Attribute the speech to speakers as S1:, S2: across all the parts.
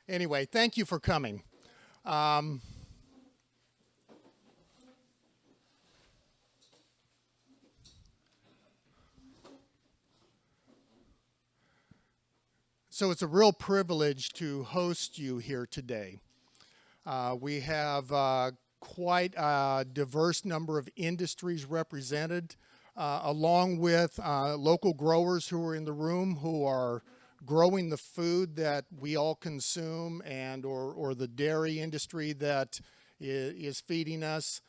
S1: Anyway, thank you for coming. So it's a real privilege to host you here today. We have quite a diverse number of industries represented, along with local growers who are in the room who are growing the food that we all consume and or the dairy industry that is feeding us.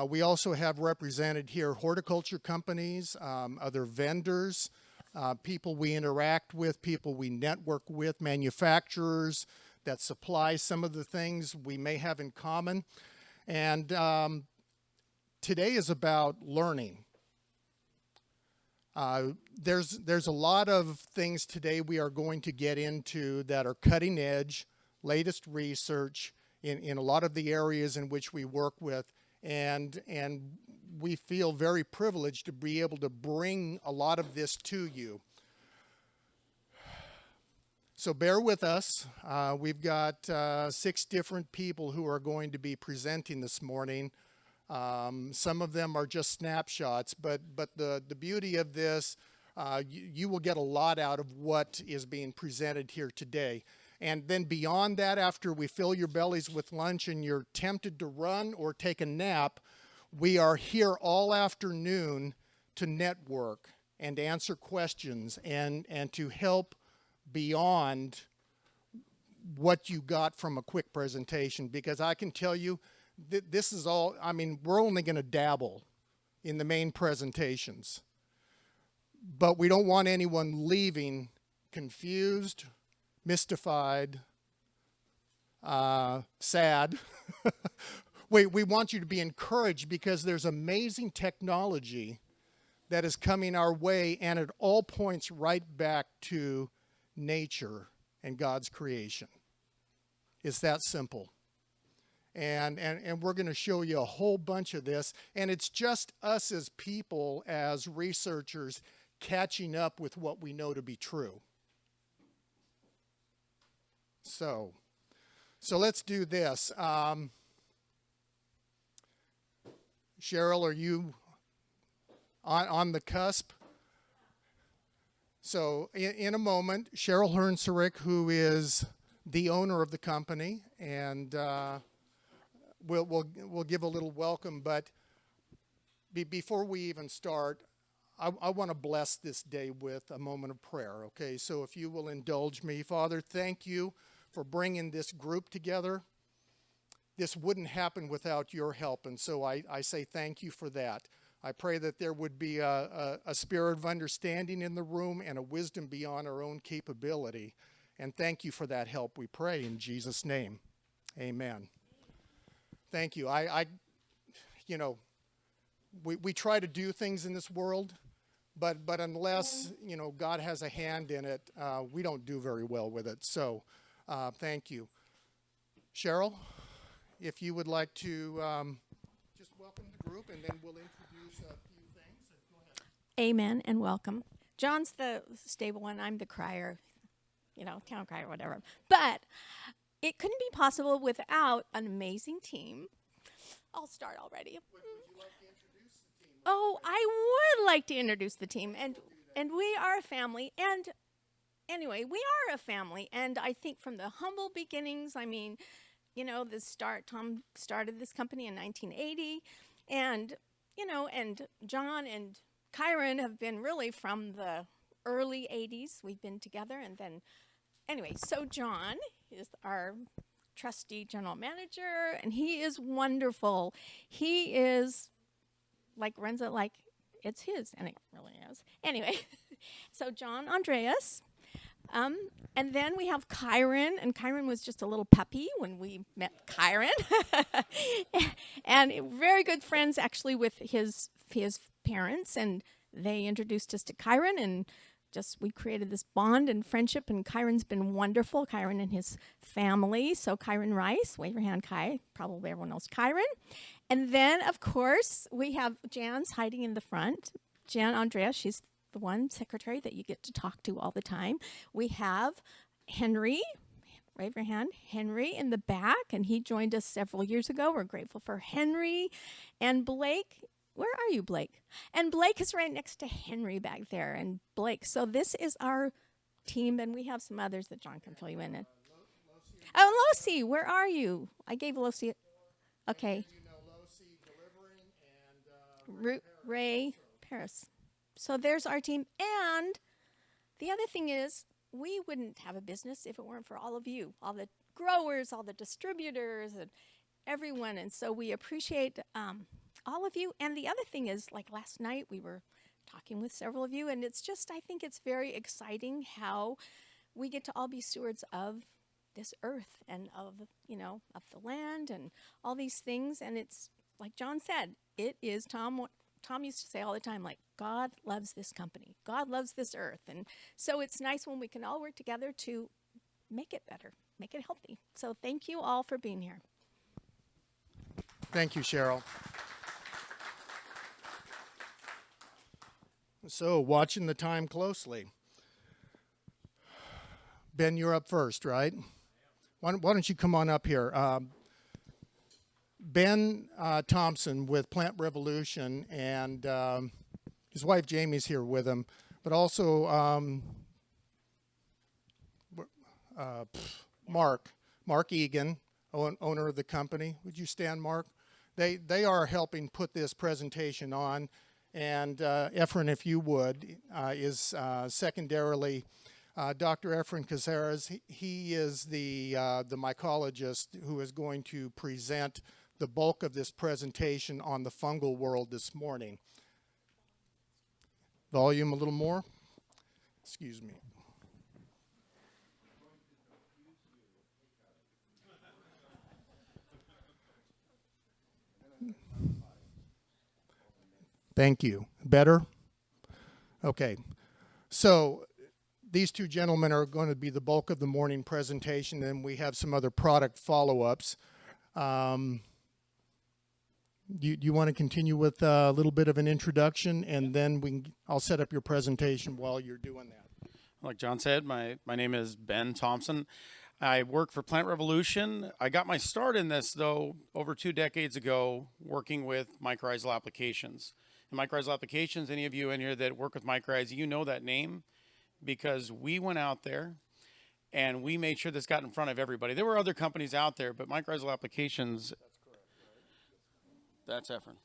S1: We also have represented here horticulture companies, other vendors, people we interact with, people we network with, manufacturers that supply some of the things we may have in common. And today is about learning. There's a lot of things today we are going to get into that are cutting edge, latest research in a lot of the areas in which we work with, and we feel very privileged to be able to bring a lot of this to you. So bear with us. We've got 6 different people who are going to be presenting this morning. Some of them are just snapshots, but the beauty of this, you will get a lot out of what is being presented here today. And then beyond that, after we fill your bellies with lunch and you're tempted to run or take a nap, we are here all afternoon to network and answer questions and to help beyond what you got from a quick presentation, because I can tell you this is all, I mean, we're only going to dabble in the main presentations, but we don't want anyone leaving confused, mystified, sad. We want you to be encouraged because there's amazing technology that is coming our way, and it all points right back to nature and God's creation. It's that simple. And we're going to show you a whole bunch of this, and it's just us as people, as researchers, catching up with what we know to be true. So let's do this. Cheryl, are you on the cusp? So in a moment, Cheryl Hernserich, who is the owner of the company, and we'll give a little welcome. But before we even start, I want to bless this day with a moment of prayer, okay? So if you will indulge me. Father, thank you for bringing this group together. This wouldn't happen without your help, and so I say thank you for that. I pray that there would be a spirit of understanding in the room and a wisdom beyond our own capability. And thank you for that help, we pray in Jesus' name. Amen. Thank you. We try to do things in this world, but unless, God has a hand in it, we don't do very well with it. So thank you. Cheryl, if you would like to just welcome the group, and then we'll introduce a few things. Go ahead.
S2: Amen and welcome. John's the stable one. I'm the crier, town crier, whatever. But it couldn't be possible without an amazing team. I'll start already.
S1: Would you like to introduce the team?
S2: Oh, I would like to introduce the team. And we are a family. And anyway, we are a family. And I think from the humble beginnings, Tom started this company in 1980. And John and Kyron have been really from the early 80s. We've been together. And then, anyway, so John is our trusty general manager, and he is wonderful. He is runs it like it's his, and it really is. Anyway, so John Andreas. And then we have Kyron, and Kyron was just a little puppy when we met Kyron. And very good friends, actually, with his parents, and they introduced us to Kyron, and we created this bond and friendship, and Kyron's been wonderful, Kyron and his family. So Kyron Rice, wave your hand, Kai. Probably everyone knows Kyron. And then, of course, we have Jan's hiding in the front. Jan Andrea, she's the one secretary that you get to talk to all the time. We have Henry Raise your hand. Henry in the back, and he joined us several years ago. We're grateful for Henry. And Blake, where are you, Blake? And Blake is right next to Henry back there. And Blake, so this is our team, and we have some others that John can fill you in. Oh, Losi, where are you? I gave Losi. Okay. Ray Paris. So there's our team. And the other thing is, we wouldn't have a business if it weren't for all of you, all the growers, all the distributors, and everyone. And so we appreciate all of you. And the other thing is, like last night, we were talking with several of you, and it's just, I think it's very exciting how we get to all be stewards of this earth and of, of the land and all these things. And it's, like John said, it is Tom used to say all the time, like, God loves this company. God loves this earth. And so it's nice when we can all work together to make it better, make it healthy. So thank you all for being here.
S1: Thank you, Cheryl. So, watching the time closely. Ben, you're up first, right? Why don't you come on up here? Ben Thompson with Plant Revolution, and his wife Jamie's here with him, but also Mark Egan, owner of the company. Would you stand, Mark? They are helping put this presentation on, and Efren, if you would, is secondarily Dr. Efren Cazares. He is the mycologist who is going to present the bulk of this presentation on the fungal world this morning. Volume a little more. Excuse me. Thank you. Better? Okay. So these two gentlemen are going to be the bulk of the morning presentation, and we have some other product follow-ups. Do you want to continue with a little bit of an introduction, and then I'll set up your presentation while you're doing that.
S3: Like John said, my name is Ben Thompson. I work for Plant Revolution. I got my start in this, though, over 2 decades ago, working with mycorrhizal applications. And mycorrhizal applications, any of you in here that work with mycorrhizal, you know that name because we went out there and we made sure this got in front of everybody. There were other companies out there, but mycorrhizal applications... That's Efren.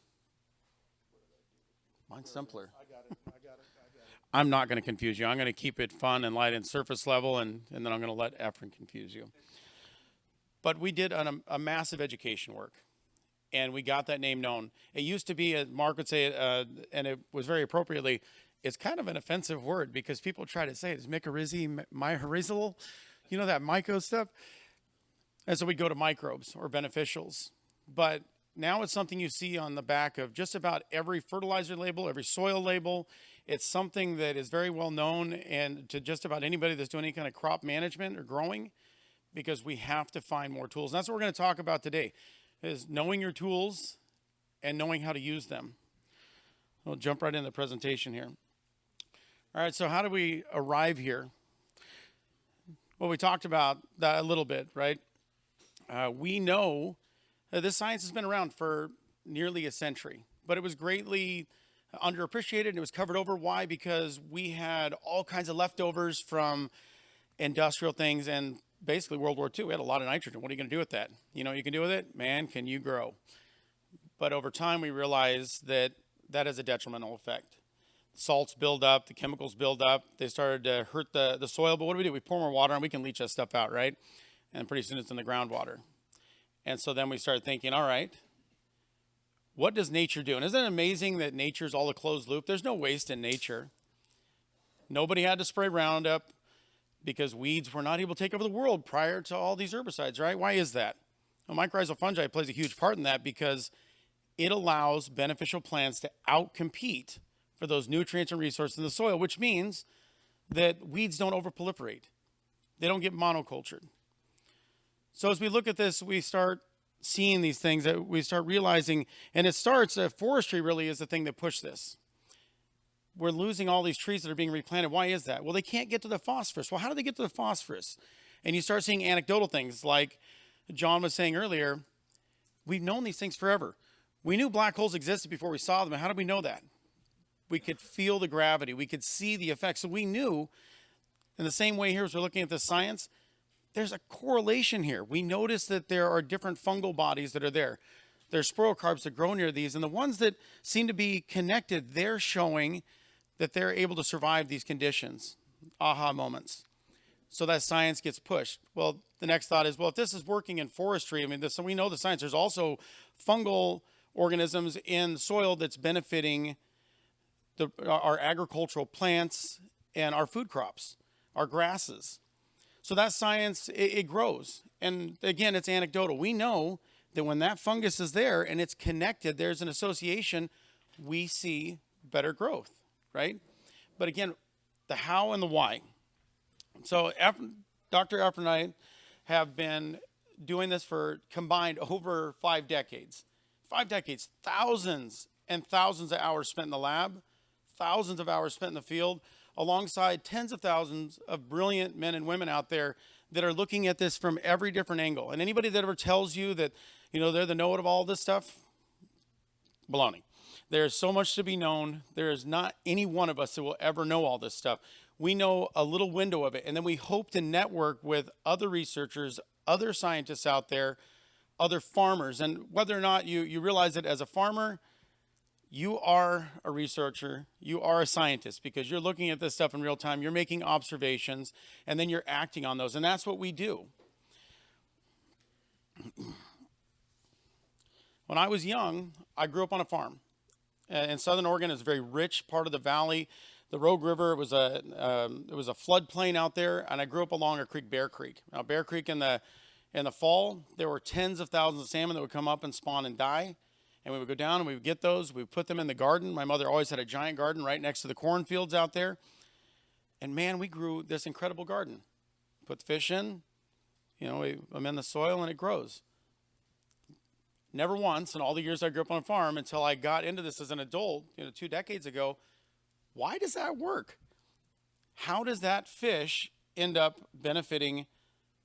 S3: Mine's simpler.
S1: I got it.
S3: I'm not going to confuse you. I'm going to keep it fun and light and surface level, and then I'm going to let Efren confuse you. But we did a massive education work, and we got that name known. It used to be, Mark would say it, and it was very appropriately, it's kind of an offensive word because people try to say it. It's mycorrhizal, you know, that myco stuff. And so we go to microbes or beneficials. But now it's something you see on the back of just about every fertilizer label, every soil label. It's something that is very well known and to just about anybody that's doing any kind of crop management or growing, because we have to find more tools. And that's what we're going to talk about today, is knowing your tools and knowing how to use them. We'll jump right into the presentation here. All right, so how do we arrive here? Well, we talked about that a little bit, right? We know this science has been around for nearly a century, but it was greatly underappreciated and it was covered over. Why? Because we had all kinds of leftovers from industrial things and basically World War II. We had a lot of nitrogen. What are you going to do with that? You know what you can do with it? Man, can you grow? But over time, we realized that that has a detrimental effect. Salts build up, the chemicals build up. They started to hurt the soil. But what do? We pour more water on, we can leach that stuff out, right? And pretty soon it's in the groundwater. And so then we started thinking, all right, what does nature do? And isn't it amazing that nature's all a closed loop? There's no waste in nature. Nobody had to spray Roundup because weeds were not able to take over the world prior to all these herbicides, right? Why is that? Well, mycorrhizal fungi plays a huge part in that because it allows beneficial plants to outcompete for those nutrients and resources in the soil, which means that weeds don't overproliferate. They don't get monocultured. So as we look at this, we start seeing these things that we start realizing, and it starts, forestry really is the thing that pushed this. We're losing all these trees that are being replanted. Why is that? Well, they can't get to the phosphorus. Well, how do they get to the phosphorus? And you start seeing anecdotal things like John was saying earlier. We've known these things forever. We knew black holes existed before we saw them. And how did we know that? We could feel the gravity. We could see the effects. So we knew, in the same way here as we're looking at the science, there's a correlation here. We notice that there are different fungal bodies that are there. There's sporocarps that grow near these. And the ones that seem to be connected, they're showing that they're able to survive these conditions. Aha moments. So that science gets pushed. Well, the next thought is, well, if this is working in forestry, I mean, so we know the science. There's also fungal organisms in soil that's benefiting our agricultural plants and our food crops, our grasses. So that science, it grows. And again, it's anecdotal. We know that when that fungus is there and it's connected, there's an association, we see better growth, right? But again, the how and the why. So Dr. Efren and I have been doing this for combined over 5 decades. 5 decades, thousands and thousands of hours spent in the lab, thousands of hours spent in the field, alongside tens of thousands of brilliant men and women out there that are looking at this from every different angle. And anybody that ever tells you that, they're the know-it of all this stuff, baloney. There's so much to be known. There is not any one of us that will ever know all this stuff. We know a little window of it, and then we hope to network with other researchers, other scientists out there, other farmers. And whether or not you realize that as a farmer, you are a researcher, you are a scientist, because you're looking at this stuff in real time, you're making observations, and then you're acting on those. And that's what we do. When I was young, I grew up on a farm. In Southern Oregon, it's a very rich part of the valley. The Rogue River, it was a floodplain out there, and I grew up along a creek, Bear Creek. Now, Bear Creek in the fall, there were tens of thousands of salmon that would come up and spawn and die. And we would go down and we would get those. We would put them in the garden. My mother always had a giant garden right next to the cornfields out there. And man, we grew this incredible garden. Put the fish in, we amend the soil and it grows. Never once in all the years I grew up on a farm until I got into this as an adult, 2 decades ago. Why does that work? How does that fish end up benefiting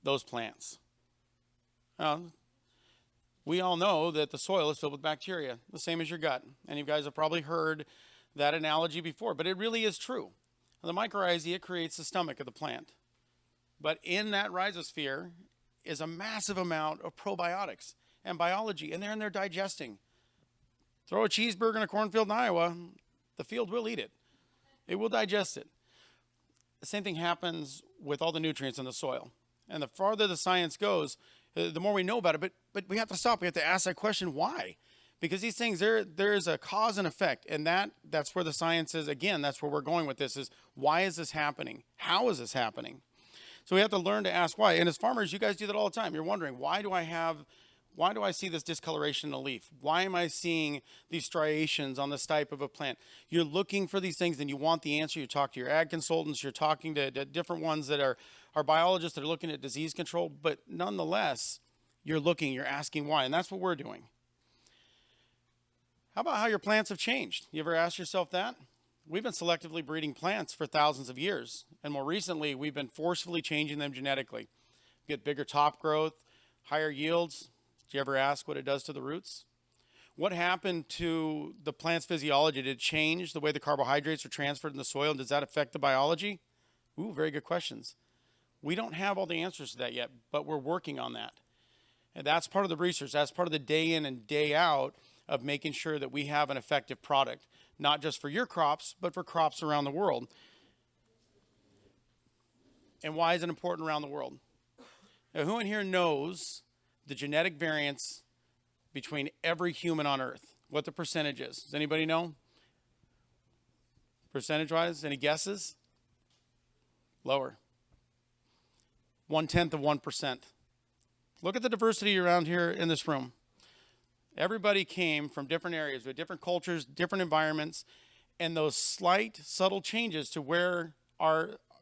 S3: those plants? We all know that the soil is filled with bacteria, the same as your gut. And you guys have probably heard that analogy before, but it really is true. The mycorrhizae, it creates the stomach of the plant. But in that rhizosphere is a massive amount of probiotics and biology, and they're in there digesting. Throw a cheeseburger in a cornfield in Iowa, the field will eat it. It will digest it. The same thing happens with all the nutrients in the soil. And the farther the science goes, the more we know about it, but we have to stop. We have to ask that question, why? Because these things, there is a cause and effect, and that's where the science is. Again, that's where we're going with this, is why is this happening? How is this happening? So we have to learn to ask why. And as farmers, you guys do that all the time. You're wondering, why do I see this discoloration in a leaf? Why am I seeing these striations on this type of a plant? You're looking for these things and you want the answer. You talk to your ag consultants, you're talking to different ones that are biologists that are looking at disease control, but nonetheless, you're looking, you're asking why, and that's what we're doing. How about how your plants have changed? You ever ask yourself that? We've been selectively breeding plants for thousands of years, and more recently, we've been forcefully changing them genetically. Get bigger top growth, higher yields. Did you ever ask what it does to the roots? What happened to the plant's physiology? Did it change the way the carbohydrates are transferred in the soil? Does that affect the biology? Ooh, very good questions. We don't have all the answers to that yet, but we're working on that. And that's part of the research. That's part of the day in and day out of making sure that we have an effective product, not just for your crops, but for crops around the world. And why is it important around the world? Now, who in here knows the genetic variance between every human on Earth? What the percentage is? Does anybody know? Percentage-wise, any guesses? Lower. 1/10 of 1%. Look at the diversity around here in this room. Everybody came from different areas with different cultures, different environments, and those slight, subtle changes to where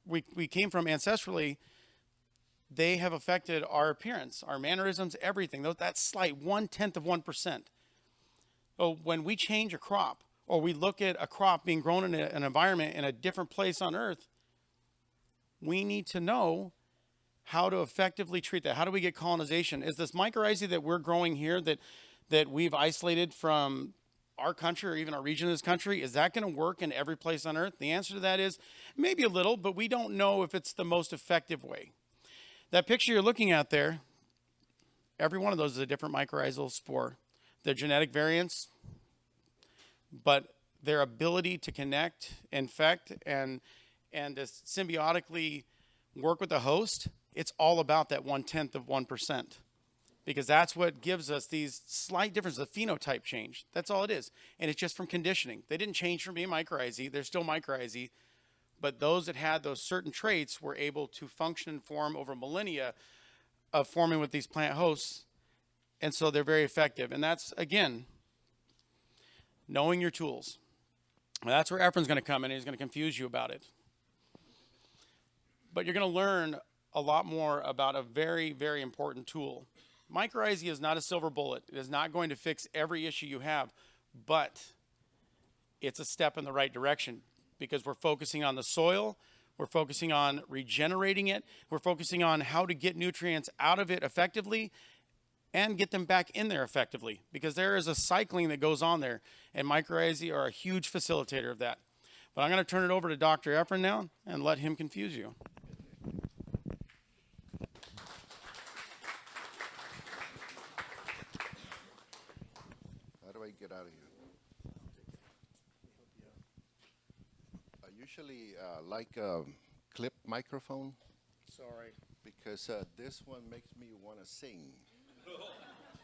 S3: we came from ancestrally, they have affected our appearance, our mannerisms, everything. That slight 1/10 of 1%. So when we change a crop, or we look at a crop being grown in an environment in a different place on Earth, we need to know how to effectively treat that. How do we get colonization? Is this mycorrhizae that we're growing here that we've isolated from our country or even our region of this country, is that going to work in every place on earth? The answer to that is maybe a little, but we don't know if it's the most effective way. That picture you're looking at there, every one of those is a different mycorrhizal spore. They're genetic variants, but their ability to connect, infect, and to symbiotically work with the host, it's all about that 1/10 of 1%. Because that's what gives us these slight differences, the phenotype change. That's all it is. And it's just from conditioning. They didn't change from being mycorrhizae. They're still mycorrhizae. But those that had those certain traits were able to function and form over millennia of forming with these plant hosts. And so they're very effective. And that's, again, knowing your tools. Now, that's where Efren's going to come in, and he's going to confuse you about it. But you're going to learn a lot more about a very, very important tool. Mycorrhizae is not a silver bullet. It is not going to fix every issue you have, but it's a step in the right direction because we're focusing on the soil, we're focusing on regenerating it, we're focusing on how to get nutrients out of it effectively and get them back in there effectively because there is a cycling that goes on there, and mycorrhizae are a huge facilitator of that. But I'm going to turn it over to Dr. Efren now and let him confuse you.
S4: Get out of here. I usually like a clip microphone.
S1: Sorry.
S4: Because this one makes me want to sing.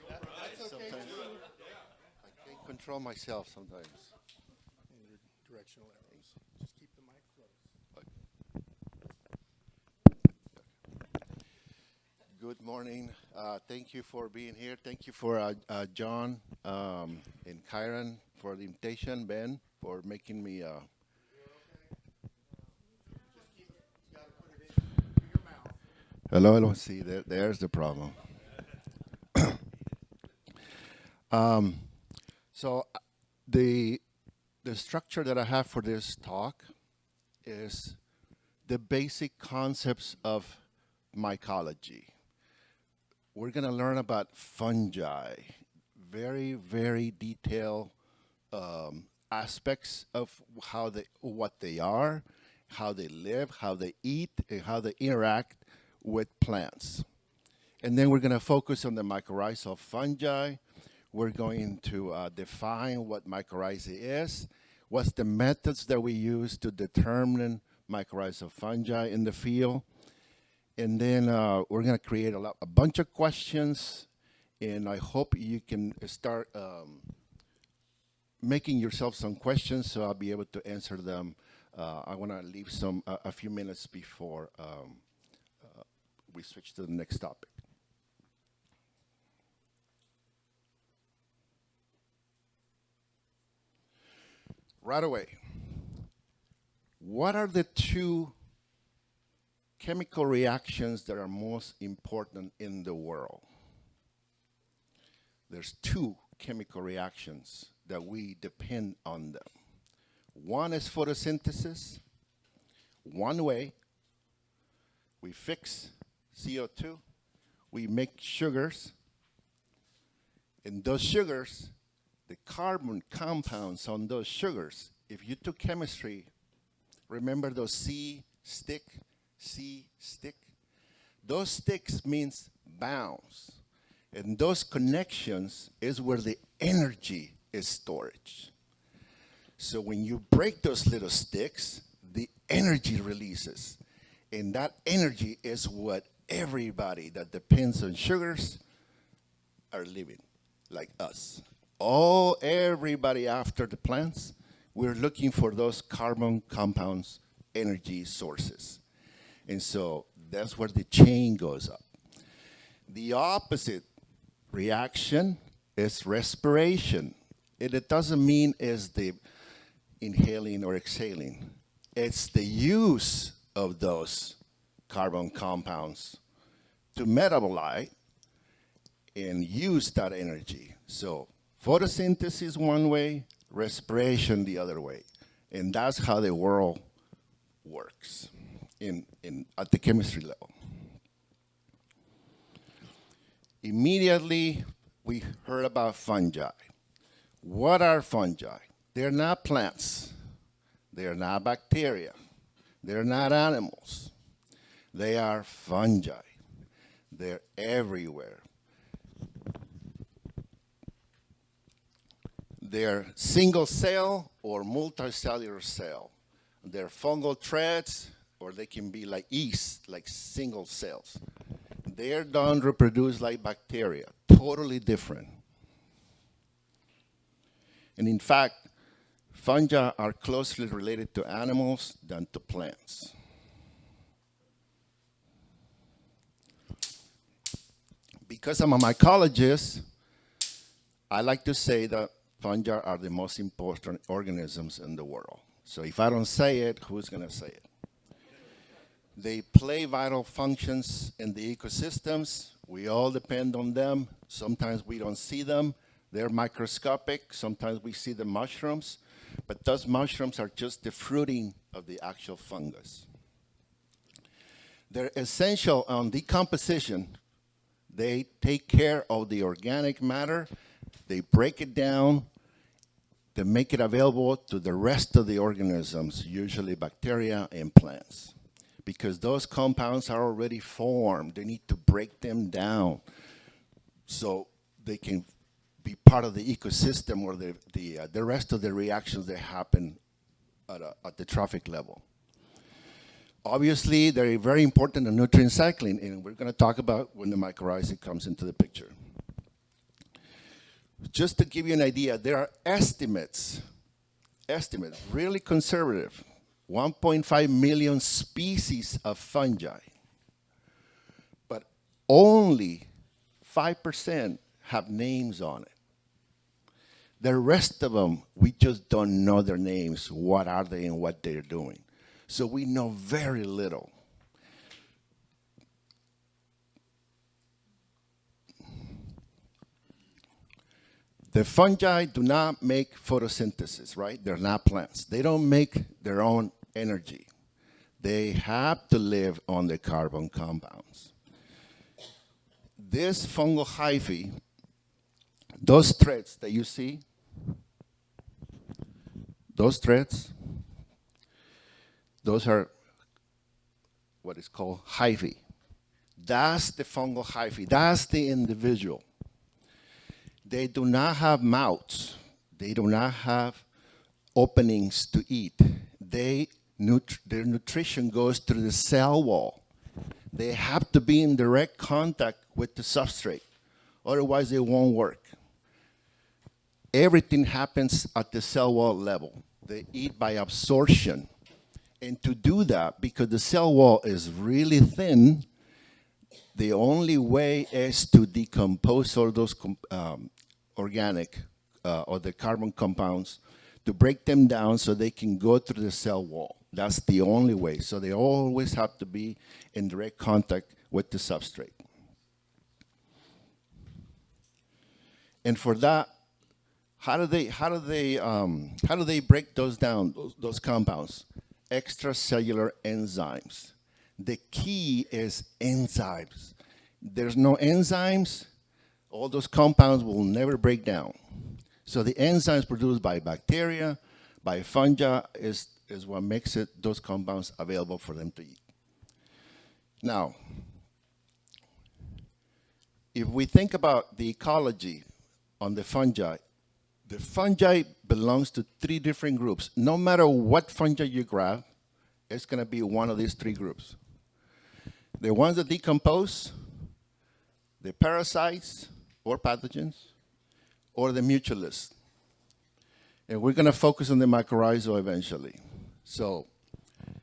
S1: That's okay.
S4: Sometimes I can't control myself sometimes.
S1: And your directional arrows. Just keep the mic close.
S4: Good morning. Thank you for being here. Thank you for John and Kyron for the invitation. Ben for making me. Hello, hello. See, there's the problem. So the structure that I have for this talk is the basic concepts of mycology. We're going to learn about fungi, very, very detailed aspects of what they are, how they live, how they eat, and how they interact with plants. And then we're going to focus on the mycorrhizal fungi. We're going to define what mycorrhizae is, what's the methods that we use to determine mycorrhizal fungi in the field. And then we're going to create a bunch of questions, and I hope you can start making yourself some questions so I'll be able to answer them. I want to leave a few minutes before we switch to the next topic. Right away, what are the two chemical reactions that are most important in the world? There's two chemical reactions that we depend on them. One is photosynthesis. One way, we fix CO2, we make sugars, and those sugars, the carbon compounds on those sugars, if you took chemistry, remember those C stick? Those sticks means bounds. And those connections is where the energy is stored. So when you break those little sticks, the energy releases. And that energy is what everybody that depends on sugars are living, like us. Everybody after the plants, we're looking for those carbon compounds, energy sources. And so that's where the chain goes up. The opposite reaction is respiration. It doesn't mean it's the inhaling or exhaling. It's the use of those carbon compounds to metabolize and use that energy. So photosynthesis one way, respiration the other way. And that's how the world works at the chemistry level. Immediately, we heard about fungi. What are fungi? They're not plants. They're not bacteria. They're not animals. They are fungi. They're everywhere. They're single cell or multicellular cell. They're fungal threads, or they can be like yeast, like single cells. They don't reproduce like bacteria, totally different. And in fact, fungi are closely related to animals than to plants. Because I'm a mycologist, I like to say that fungi are the most important organisms in the world. So if I don't say it, who's going to say it? They play vital functions in the ecosystems. We all depend on them. Sometimes we don't see them. They're microscopic. Sometimes we see the mushrooms. But those mushrooms are just the fruiting of the actual fungus. They're essential on decomposition. They take care of the organic matter. They break it down to make it available to the rest of the organisms, usually bacteria and plants. Because those compounds are already formed, they need to break them down so they can be part of the ecosystem or the rest of the reactions that happen at the trophic level. Obviously, they're very important in nutrient cycling, and we're going to talk about when the mycorrhizal comes into the picture. Just to give you an idea, there are estimates, really conservative, 1.5 million species of fungi, but only 5% have names on it. The rest of them, we just don't know their names, what are they and what they're doing. So we know very little. The fungi do not make photosynthesis, right? They're not plants. They don't make their own energy. They have to live on the carbon compounds. This fungal hyphae, those threads that you see, those threads, those are what is called hyphae. That's the fungal hyphae. That's the individual. They do not have mouths. They do not have openings to eat. Their nutrition goes through the cell wall. They have to be in direct contact with the substrate. Otherwise, it won't work. Everything happens at the cell wall level. They eat by absorption. And to do that, because the cell wall is really thin, the only way is to decompose all those organic or the carbon compounds, to break them down so they can go through the cell wall. That's the only way. So they always have to be in direct contact with the substrate. And for that, how do they break those down, those compounds? Extracellular enzymes. The key is enzymes. There's no enzymes, all those compounds will never break down. So the enzymes produced by bacteria, by fungi, is what makes those compounds available for them to eat. Now, if we think about the ecology on the fungi belongs to 3 different groups. No matter what fungi you grab, it's going to be one of these 3 groups. The ones that decompose, the parasites or pathogens, or the mutualists. And we're going to focus on the mycorrhizal eventually. So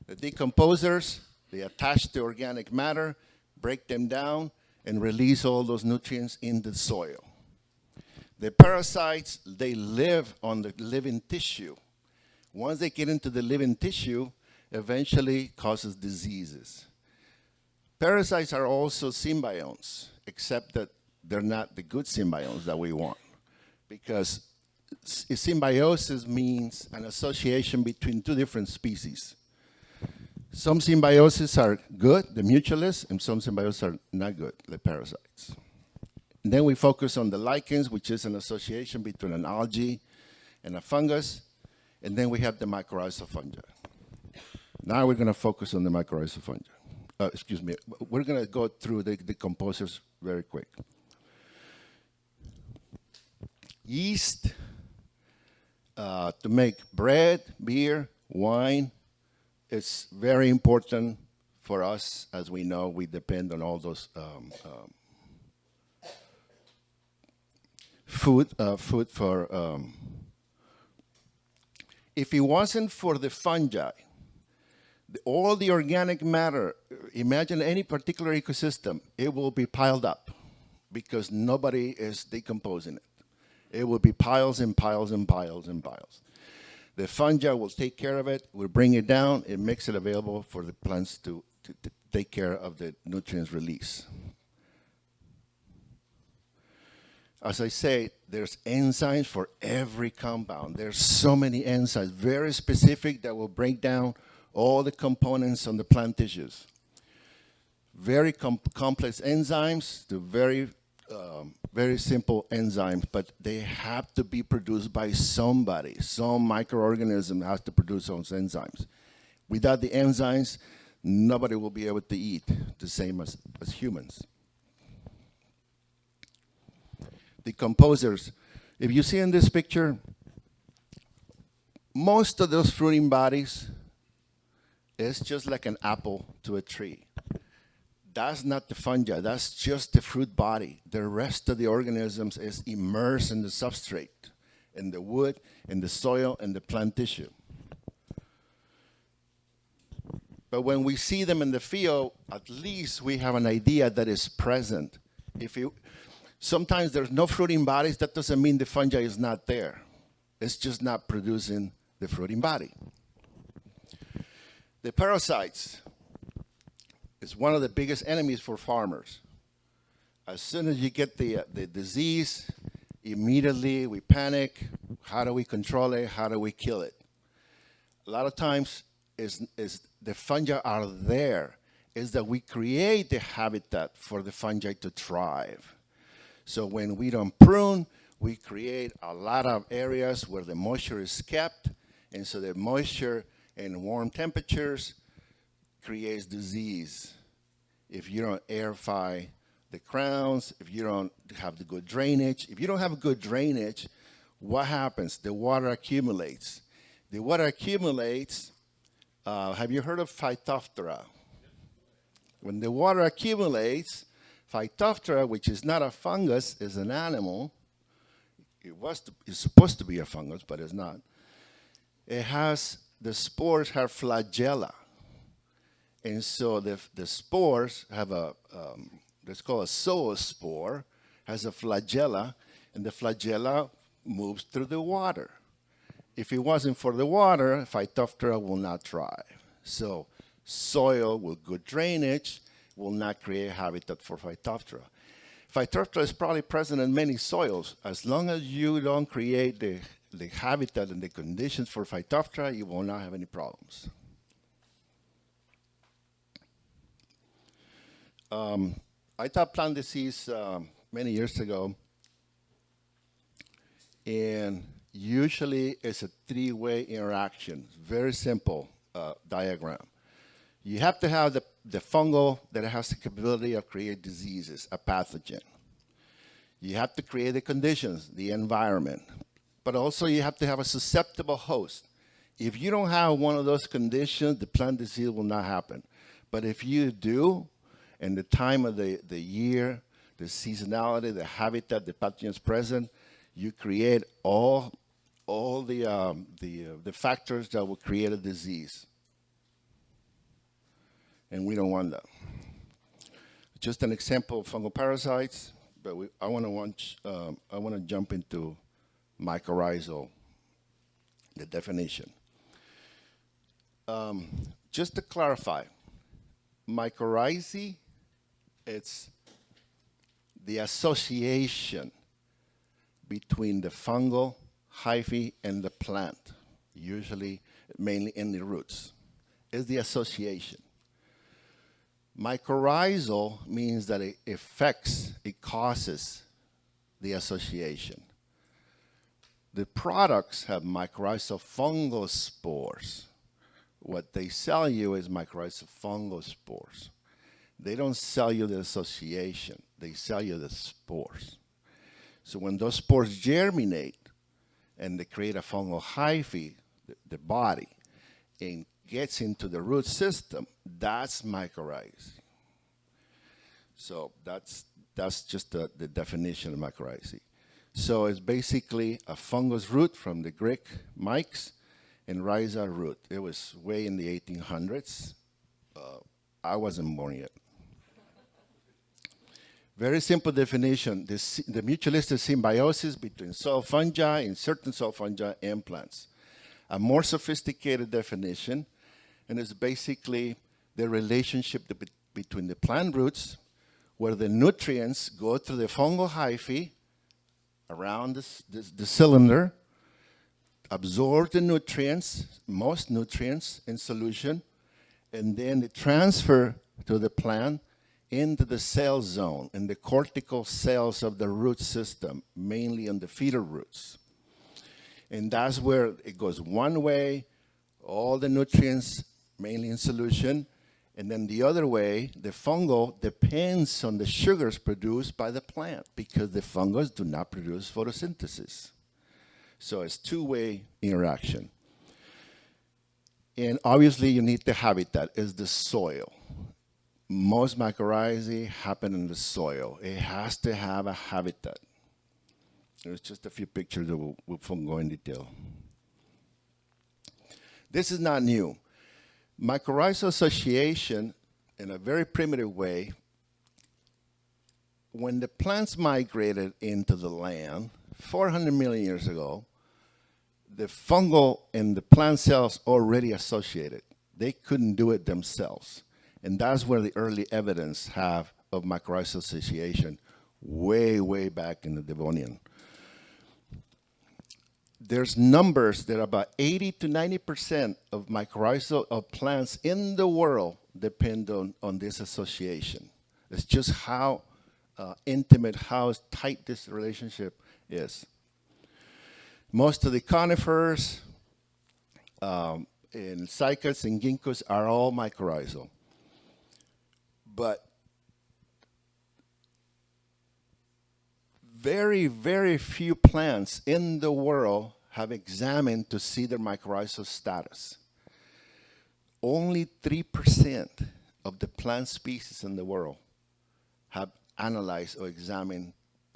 S4: the decomposers, they attach to organic matter, break them down, and release all those nutrients in the soil. The parasites, they live on the living tissue. Once they get into the living tissue, eventually causes diseases. Parasites are also symbionts, except that they're not the good symbionts that we want. Because symbiosis means an association between 2 different species. Some symbioses are good, the mutualists, and some symbioses are not good, the parasites. Then we focus on the lichens, which is an association between an algae and a fungus. And then we have the mycorrhizal fungi. Now we're going to focus on the mycorrhizal fungi. Excuse me. We're going to go through the decomposers very quick. Yeast to make bread, beer, wine. It's very important for us. As we know, we depend on all those food for. If it wasn't for the fungi, all the organic matter, imagine any particular ecosystem, it will be piled up because nobody is decomposing it. It will be piles and piles and piles and piles. The fungi will take care of it, will bring it down, and makes it available for the plants to take care of the nutrients release. As I say, there's enzymes for every compound. There's so many enzymes, very specific, that will break down all the components on the plant tissues. Very complex enzymes to very simple enzymes, but they have to be produced by somebody. Some microorganism has to produce those enzymes. Without the enzymes, nobody will be able to eat the same as humans. Decomposers. If you see in this picture, most of those fruiting bodies is just like an apple to a tree. That's not the fungi, that's just the fruit body. The rest of the organisms is immersed in the substrate, in the wood, in the soil, and the plant tissue. But when we see them in the field, at least we have an idea that is present. Sometimes there's no fruiting bodies, that doesn't mean the fungi is not there. It's just not producing the fruiting body. The parasites is one of the biggest enemies for farmers. As soon as you get the disease, immediately we panic. How do we control it? How do we kill it? A lot of times is the fungi are there, is that we create the habitat for the fungi to thrive. So when we don't prune, we create a lot of areas where the moisture is kept, and so the moisture and warm temperatures creates disease. If you don't airify the crowns, if you don't have the good drainage, if you don't have good drainage, what happens? The water accumulates. The water accumulates. Have you heard of Phytophthora? When the water accumulates, Phytophthora, which is not a fungus, is an animal. It's supposed to be a fungus, but it's not. The spores have flagella. And so the spores have that's called a zoospore, has a flagella, and the flagella moves through the water. If it wasn't for the water, Phytophthora will not thrive. So soil with good drainage will not create habitat for Phytophthora. Phytophthora is probably present in many soils. As long as you don't create the habitat and the conditions for Phytophthora, you will not have any problems. I taught plant disease many years ago, and usually it's a three-way interaction. Very simple diagram. You have to have the fungal that has the capability of creating diseases, a pathogen. You have to create the conditions, the environment, but also you have to have a susceptible host. If you don't have one of those conditions, the plant disease will not happen. But if you do, and the time of the year, the seasonality, the habitat, the pathogens present, you create all the factors that will create a disease. And we don't want that. Just an example of fungal parasites, but I want to jump into mycorrhizal, the definition. Just to clarify, mycorrhizae, it's the association between the fungal hyphae and the plant, usually mainly in the roots. It's the association. Mycorrhizal means that it causes the association. The products have mycorrhizal fungal spores. What they sell you is mycorrhizal fungal spores. They don't sell you the association. They sell you the spores. So when those spores germinate and they create a fungal hyphae, the body, and gets into the root system, that's mycorrhizae. So that's just the definition of mycorrhizae. So it's basically a fungus root from the Greek myx and rhiza root. It was way in the 1800s. I wasn't born yet. Very simple definition, the mutualistic symbiosis between soil fungi and certain soil fungi and plants. A more sophisticated definition, and it's basically the relationship between the plant roots, where the nutrients go through the fungal hyphae around the cylinder, absorb the nutrients, most nutrients in solution, and then they transfer to the plant into the cell zone, in the cortical cells of the root system, mainly on the feeder roots. And that's where it goes one way, all the nutrients mainly in solution, and then the other way, the fungal depends on the sugars produced by the plant because the fungus do not produce photosynthesis. So it's two-way interaction. And obviously you need the habitat, is the soil. Most mycorrhizae happen in the soil. It has to have a habitat. There's just a few pictures that we'll go in detail. This is not new. Mycorrhizal association, in a very primitive way, when the plants migrated into the land 400 million years ago, the fungal and the plant cells already associated. They couldn't do it themselves. And that's where the early evidence have of mycorrhizal association, way, way back in the Devonian. There's numbers that about 80 to 90% of mycorrhizal of plants in the world depend on this association. It's just how intimate, how tight this relationship is. Most of the conifers and cycads and ginkgos are all mycorrhizal. But very, very few plants in the world have examined to see their mycorrhizal status. Only 3% of the plant species in the world have analyzed or examined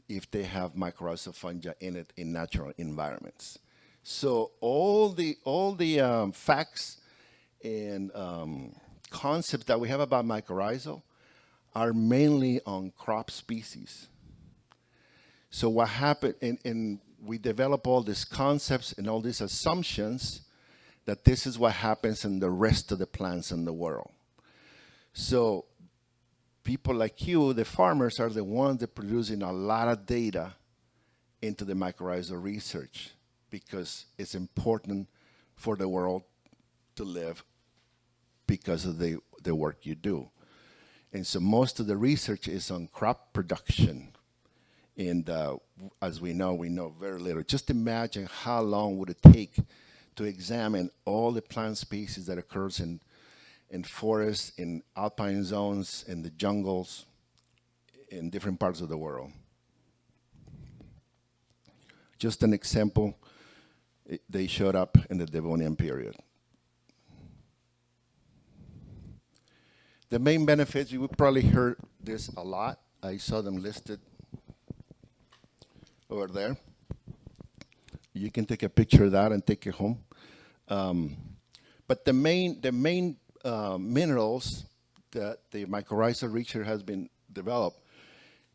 S4: if they have mycorrhizal fungi in it in natural environments. So all the facts and concepts that we have about mycorrhizal are mainly on crop species. So what happened, and we develop all these concepts and all these assumptions that this is what happens in the rest of the plants in the world. So people like you, the farmers, are the ones that are producing a lot of data into the mycorrhizal research because it's important for the world to live because of the work you do. And so most of the research is on crop production. And as we know very little. Just imagine how long would it take to examine all the plant species that occurs in forests, in alpine zones, in the jungles, in different parts of the world. Just an example, they showed up in the Devonian period. The main benefits, you would probably heard this a lot. I saw them listed over there. You can take a picture of that and take it home. But the main minerals that the mycorrhizal research has been developed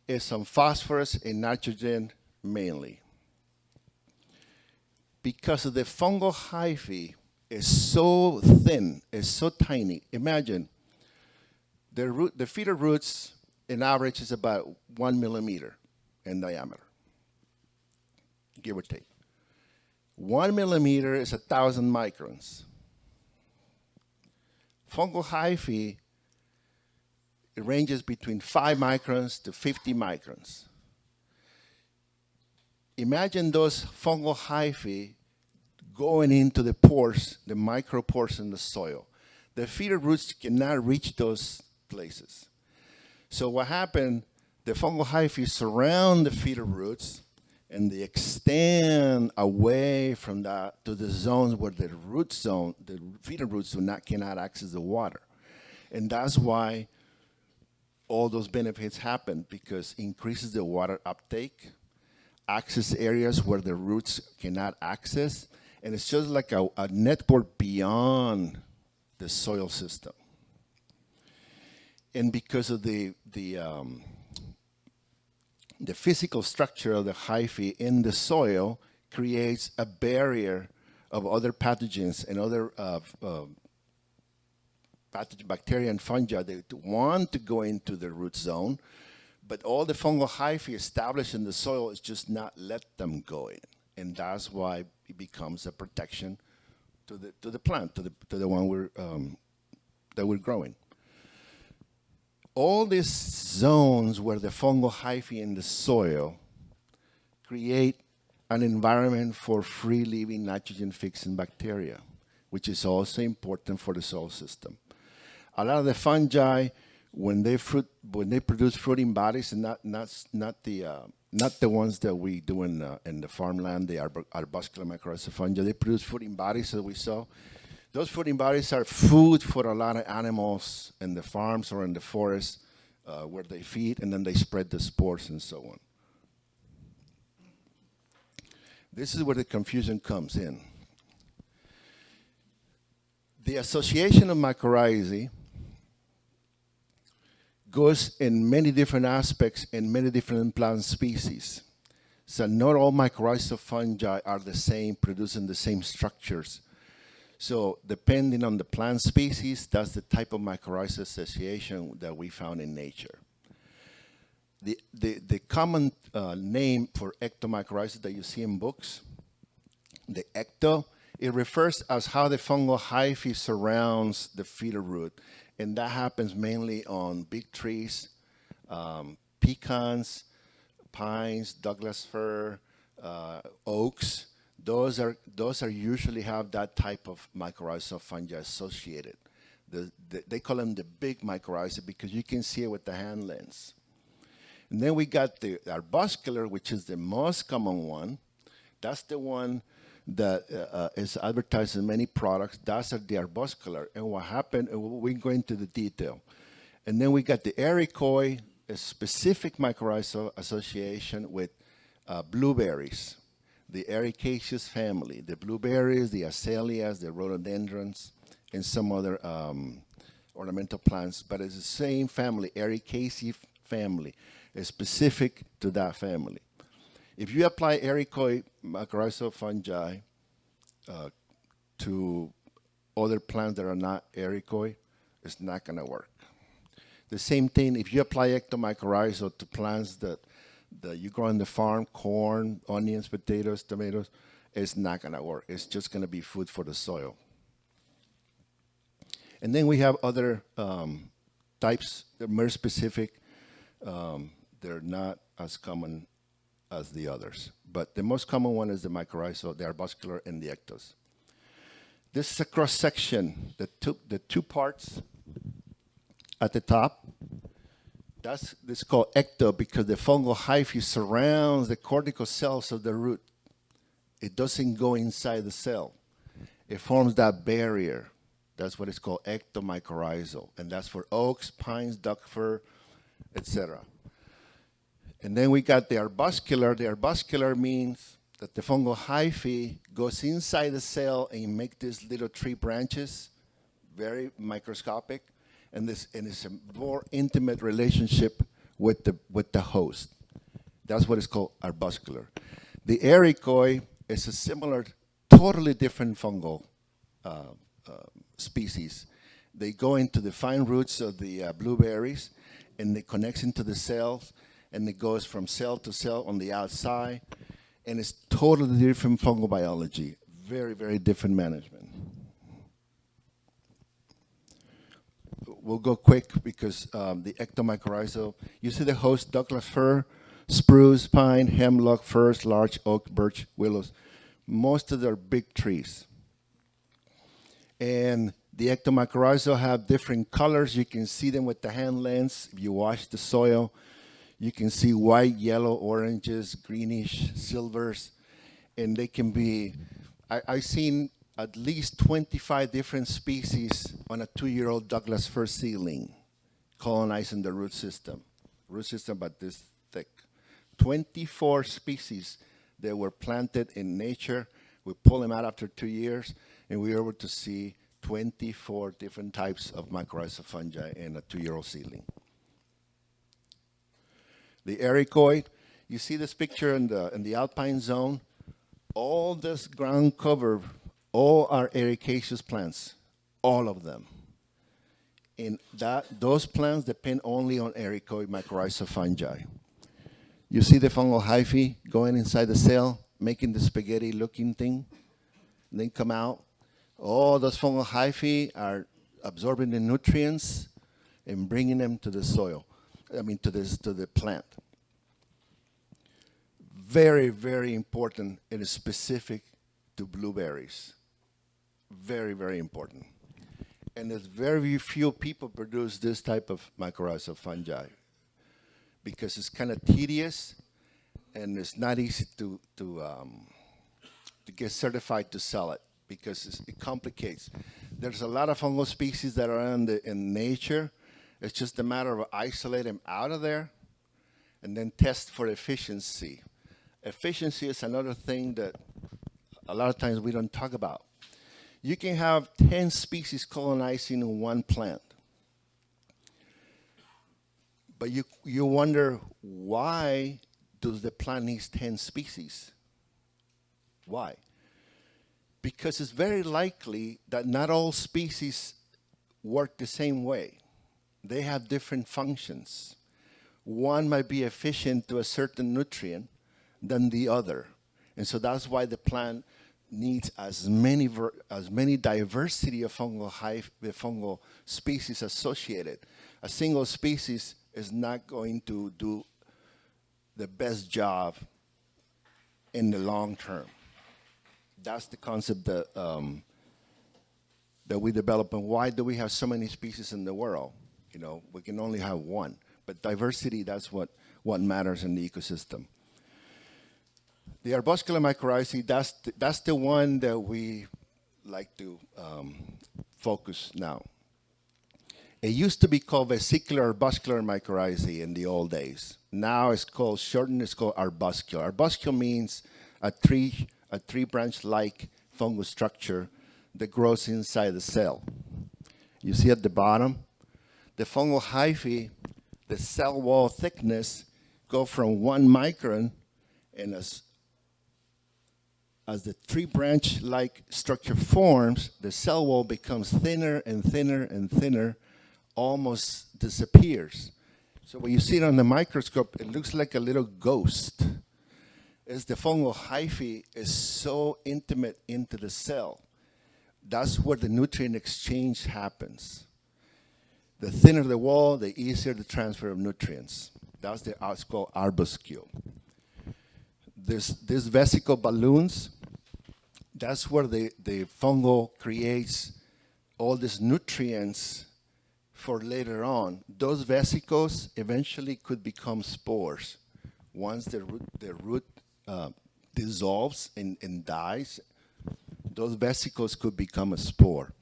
S4: is some phosphorus and nitrogen mainly. Because of the fungal hyphae is so thin, is so tiny. Imagine the feeder roots in average is about 1 millimeter in diameter, give or take. 1 millimeter is 1,000 microns. Fungal hyphae, it ranges between 5 microns to 50 microns. imagine those fungal hyphae going into the pores, the micropores in the soil. The feeder roots cannot reach those places. So what happened, the fungal hyphae surround the feeder roots and they extend away from that to the zones where the feeder roots cannot access the water. And that's why all those benefits happen, because increases the water uptake, access areas where the roots cannot access, and it's just like a network beyond the soil system. And because of the physical structure of the hyphae in the soil creates a barrier of other pathogens and other bacteria and fungi that want to go into the root zone, but all the fungal hyphae established in the soil is just not let them go in. And that's why it becomes a protection to the plant, to the one that we're growing. All these zones where the fungal hyphae in the soil create an environment for free-living nitrogen-fixing bacteria, which is also important for the soil system. A lot of the fungi, when they produce fruiting bodies, and not the ones that we do in the farmland, the arbuscular mycorrhizal fungi, they produce fruiting bodies that we saw. Those fruiting bodies are food for a lot of animals in the farms or in the forest where they feed, and then they spread the spores and so on. This is where the confusion comes in. The association of mycorrhizae goes in many different aspects in many different plant species. So not all mycorrhizal fungi are the same, producing the same structures. So depending on the plant species, that's the type of mycorrhizal association that we found in nature. The common name for ectomycorrhizae that you see in books, the ecto, it refers as how the fungal hyphae surrounds the feeder root. And that happens mainly on big trees, pecans, pines, Douglas fir, oaks. Those are usually have that type of mycorrhizal fungi associated. They call them the big mycorrhizae because you can see it with the hand lens. And then we got the arbuscular, which is the most common one. That's the one that is advertised in many products. That's the arbuscular. And what happened, we go into the detail. And then we got the ericoid, a specific mycorrhizal association with blueberries, the ericaceous family, the blueberries, the azaleas, the rhododendrons, and some other ornamental plants. But it's the same family, ericaceous family. Is specific to that family. If you apply ericoid mycorrhizal fungi to other plants that are not ericoid, it's not going to work. The same thing, if you apply ectomycorrhizal to plants that you grow on the farm, corn, onions, potatoes, tomatoes, it's not going to work. It's just going to be food for the soil. And then we have other types that are more specific. They're not as common as the others. But the most common one is the mycorrhizal, the arbuscular, and the ectos. This is a cross-section, the two parts at the top. This is called ecto because the fungal hyphae surrounds the cortical cells of the root. It doesn't go inside the cell. It forms that barrier. That's what it's called, ectomycorrhizal. And that's for oaks, pines, Doug fir, etc. And then we got the arbuscular. The arbuscular means that the fungal hyphae goes inside the cell and make these little tree branches, very microscopic, and it's a more intimate relationship with the host. That's what is called arbuscular. The ericoid is a similar, totally different fungal species. They go into the fine roots of the blueberries, and it connects into the cells, and it goes from cell to cell on the outside, and it's totally different fungal biology. Very, very different management. We'll go quick because the ectomycorrhizal, you see the host Douglas fir, spruce, pine, hemlock, firs, larch oak, birch, willows. Most of them are big trees. And the ectomycorrhizal have different colors. You can see them with the hand lens. If you wash the soil, you can see white, yellow, oranges, greenish, silvers. And they can be, I've seen at least 25 different species on a 2-year-old Douglas fir seedling colonizing the root system. Root system about this thick. 24 species that were planted in nature. We pull them out after 2 years, and we were able to see 24 different types of mycorrhizal fungi in a 2-year-old seedling. The ericoid, you see this picture in the alpine zone. All this ground cover, all are ericaceous plants, all of them. And those plants depend only on ericoid mycorrhizal fungi. You see the fungal hyphae going inside the cell, making the spaghetti-looking thing, and then come out. All those fungal hyphae are absorbing the nutrients and bringing them to the soil. To the plant. Very, very important and specific to blueberries. Very, very important. And there's very few people produce this type of mycorrhizal fungi because it's kind of tedious and it's not easy to get certified to sell it because it complicates. There's a lot of fungal species that are in nature. It's just a matter of isolate them out of there and then test for efficiency. Efficiency is another thing that a lot of times we don't talk about. You can have 10 species colonizing in one plant. But you wonder, why does the plant need 10 species? Why? Because it's very likely that not all species work the same way. They have different functions. One might be efficient to a certain nutrient than the other. And so that's why the plant needs as many diversity of fungal species associated. A single species is not going to do the best job in the long term. That's the concept that we develop. And why do we have so many species in the world? We can only have one. But diversity, that's what matters in the ecosystem. The arbuscular mycorrhizae, that's the one that we like to focus now. It used to be called vesicular arbuscular mycorrhizae in the old days. Now it's called arbuscular. Arbuscular means a tree branch-like fungal structure that grows inside the cell. You see at the bottom, the fungal hyphae, the cell wall thickness, go from 1 micron, and as the tree branch-like structure forms, the cell wall becomes thinner and thinner and thinner, almost disappears. So when you see it on the microscope, it looks like a little ghost. As the fungal hyphae is so intimate into the cell, that's where the nutrient exchange happens. The thinner the wall, the easier the transfer of nutrients. That's it's called arbuscule. These vesicle balloons, that's where the fungal creates all these nutrients for later on. Those vesicles eventually could become spores. Once the root dissolves and dies, those vesicles could become a spore.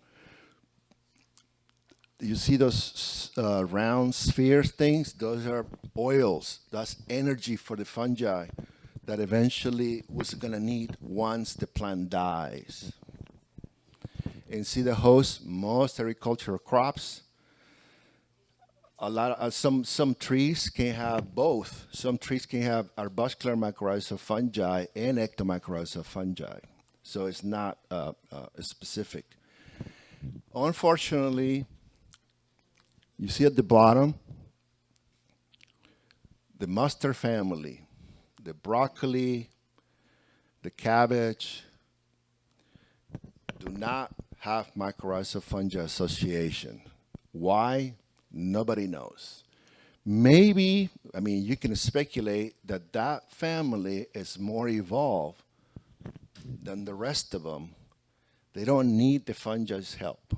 S4: You see those round sphere things? Those are oils. That's energy for the fungi that eventually was going to need once the plant dies. And see the host, most agricultural crops, a lot of, some trees can have both. Some trees can have arbuscular mycorrhizal fungi and ectomycorrhizal fungi. So it's not specific. Unfortunately, you see at the bottom, the mustard family, the broccoli, the cabbage, do not have mycorrhizal fungi association. Why? Nobody knows. Maybe, I mean, you can speculate that that family is more evolved than the rest of them. They don't need the fungi's help.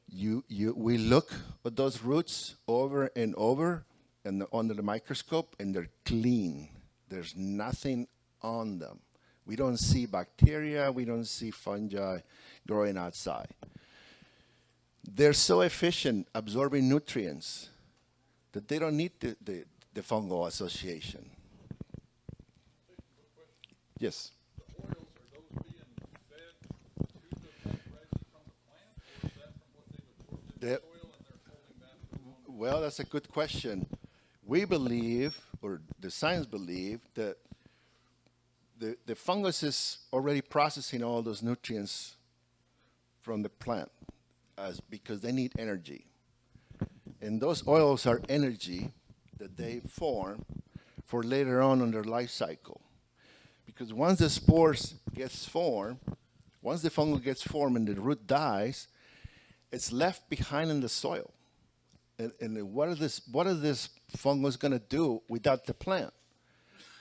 S4: We look at those roots over and over under the microscope, and they're clean. There's nothing on them. We don't see bacteria. We don't see fungi growing outside. They're so efficient absorbing nutrients that they don't need the fungal association. Yes. Well, that's a good question. We believe, or the science believe, that the fungus is already processing all those nutrients from the plant because they need energy. And those oils are energy that they form for later on in their life cycle. Because once the spores gets formed, once the fungus gets formed and the root dies, it's left behind in the soil. And what are this fungus going to do without the plant?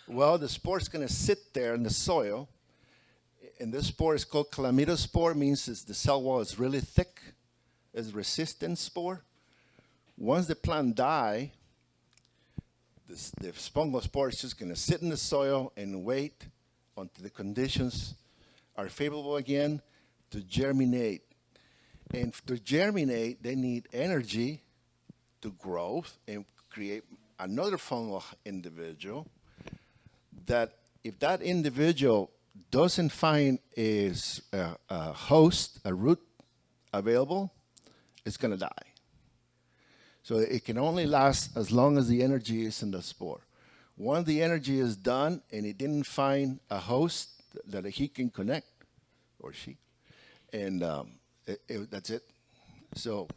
S4: Well, the spore is going to sit there in the soil, and this spore is called chlamydospore, means the cell wall is really thick, is resistant spore. Once the plant die, the fungal spore is just going to sit in the soil and wait until the conditions are favorable again to germinate. And to germinate, they need energy to grow and create another fungal individual that if that individual doesn't find a host, a root available, it's going to die. So it can only last as long as the energy is in the spore. Once the energy is done and it didn't find a host that he can connect, or she, and that's it. So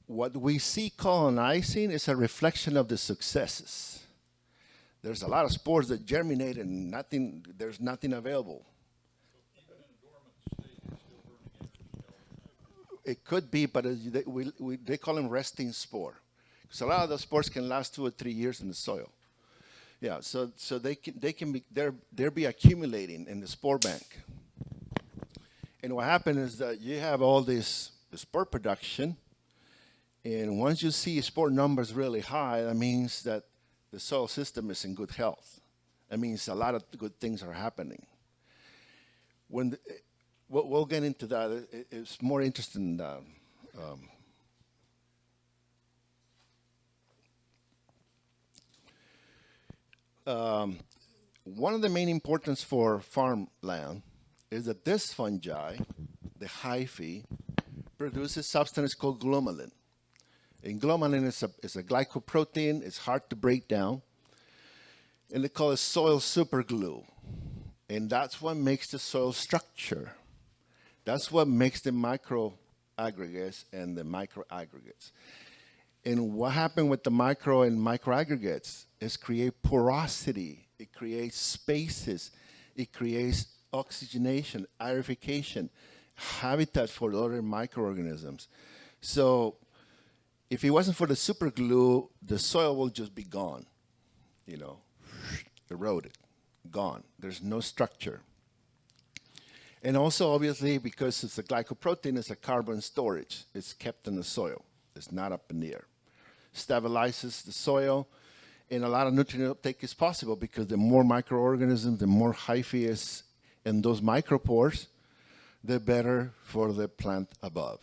S4: what we see colonizing is a reflection of the successes. There's a lot of spores that germinate and there's nothing available. It could be, but they call them resting spore. Because a lot of the spores can last 2 or 3 years in the soil. Yeah, so they can be accumulating in the spore bank. And what happens is that you have all this spore production, and once you see spore numbers really high, that means that the soil system is in good health. That means a lot of good things are happening. We'll get into that. It's more interesting. One of the main importance for farmland is that this fungi, the hyphae, produces substance called glomalin. And glomalin is a glycoprotein. It's hard to break down. And they call it soil superglue. And that's what makes the soil structure. That's what makes the micro aggregates and the micro aggregates. And what happened with the micro and micro aggregates is create porosity. It creates spaces. It creates oxygenation, aerification, habitat for other microorganisms. So if it wasn't for the superglue, the soil will just be gone, eroded, gone. There's no structure. And also, obviously, because it's a glycoprotein, it's a carbon storage. It's kept in the soil. It's not up in the air. Stabilizes the soil, and a lot of nutrient uptake is possible because the more microorganisms, the more hyphae is in those micropores, the better for the plant above.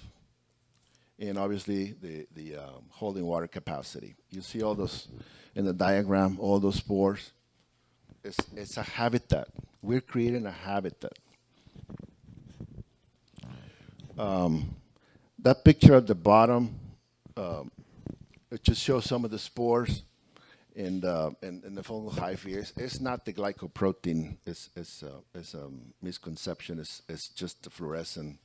S4: And obviously, the holding water capacity. You see all those in the diagram, all those spores. It's a habitat. We're creating a habitat. That picture at the bottom, it just shows some of the spores and the fungal hyphae. It's not the glycoprotein. It's a misconception. It's just the fluorescent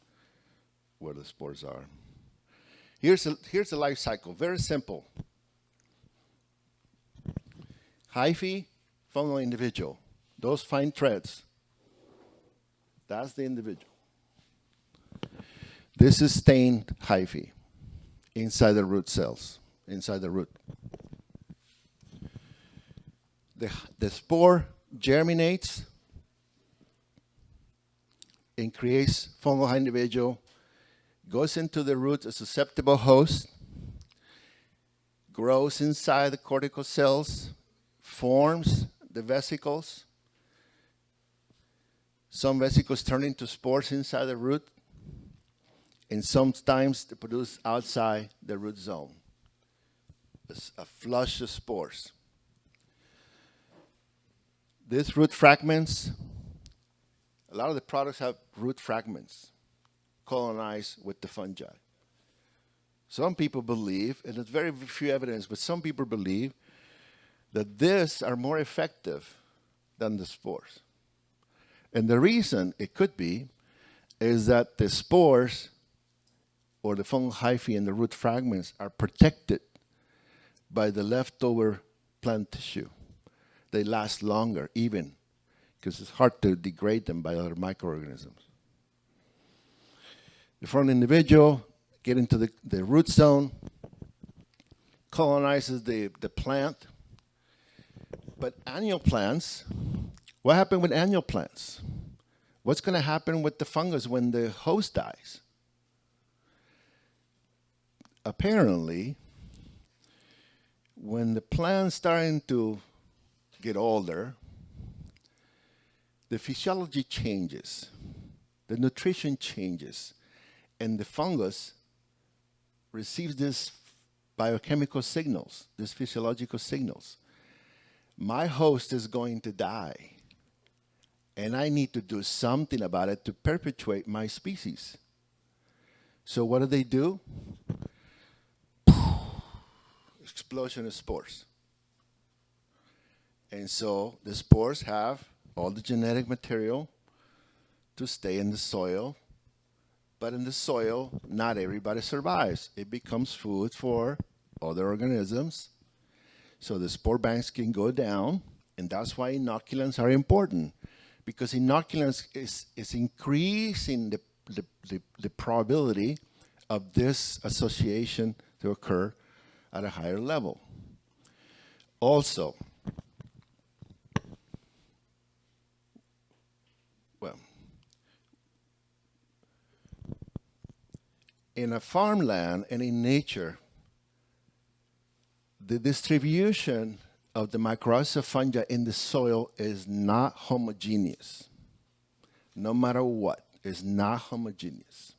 S4: where the spores are. Here's the life cycle. Very simple. Hyphae, fungal individual. Those fine threads. That's the individual. This is stained hyphae inside the root cells, inside the root. The spore germinates and creates fungal individual, goes into the root, a susceptible host, grows inside the cortical cells, forms the vesicles. Some vesicles turn into spores inside the root, and sometimes they produce outside the root zone. It's a flush of spores. These root fragments, a lot of the products have root fragments colonized with the fungi. Some people believe, and there's very few evidence, but some people believe that these are more effective than the spores. And the reason it could be is that the spores or the fungal hyphae and the root fragments are protected by the leftover plant tissue. They last longer, even, because it's hard to degrade them by other microorganisms. The foreign individual get into the root zone, colonizes the plant. But annual plants, what happened with annual plants? What's going to happen with the fungus when the host dies? Apparently, when the plant's starting to get older, the physiology changes, the nutrition changes, and the fungus receives these biochemical signals, these physiological signals. My host is going to die, and I need to do something about it to perpetuate my species. So what do? Explosion of spores. And so the spores have all the genetic material to stay in the soil, but in the soil, not everybody survives. It becomes food for other organisms. So the spore banks can go down, and that's why inoculants are important, because inoculants is increasing the probability of this association to occur at a higher level. Also, well, in a farmland and in nature, the distribution of the mycorrhizal fungi in the soil is not homogeneous. No matter what, it's not homogeneous.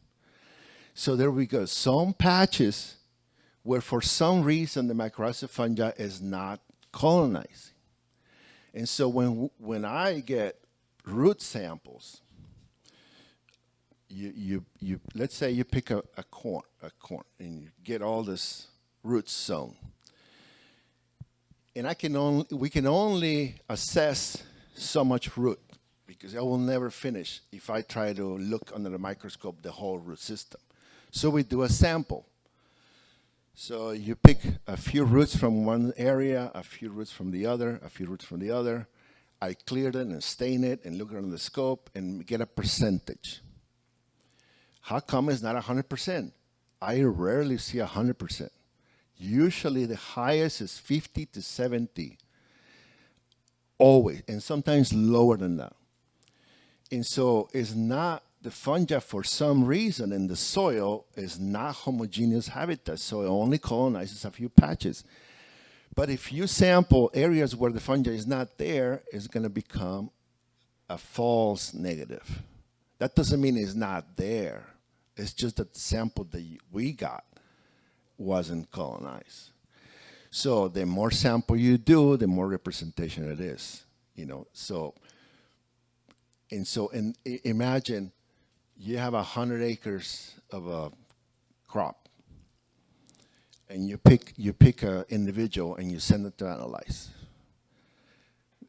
S4: So there we go. Some patches where for some reason the mycorrhizal fungi is not colonizing. And so when I get root samples, you let's say you pick a corn, and you get all this roots sown. And we can only assess so much root, because I will never finish if I try to look under the microscope the whole root system. So we do a sample. So you pick a few roots from one area, a few roots from the other, a few roots from the other. I clear it and stain it and look at it on the scope and get a percentage. How come it's not 100%? I rarely see 100%. Usually the highest is 50 to 70, always, and sometimes lower than that. And so it's not, the fungi for some reason in the soil is not homogeneous habitat, so it only colonizes a few patches. But if you sample areas where the fungi is not there, it's going to become a false negative. That doesn't mean it's not there. It's just that the sample that we got wasn't colonized. So the more sample you do, the more representation it is, So imagine you have 100 acres of a crop, and you pick an individual and you send it to analyze.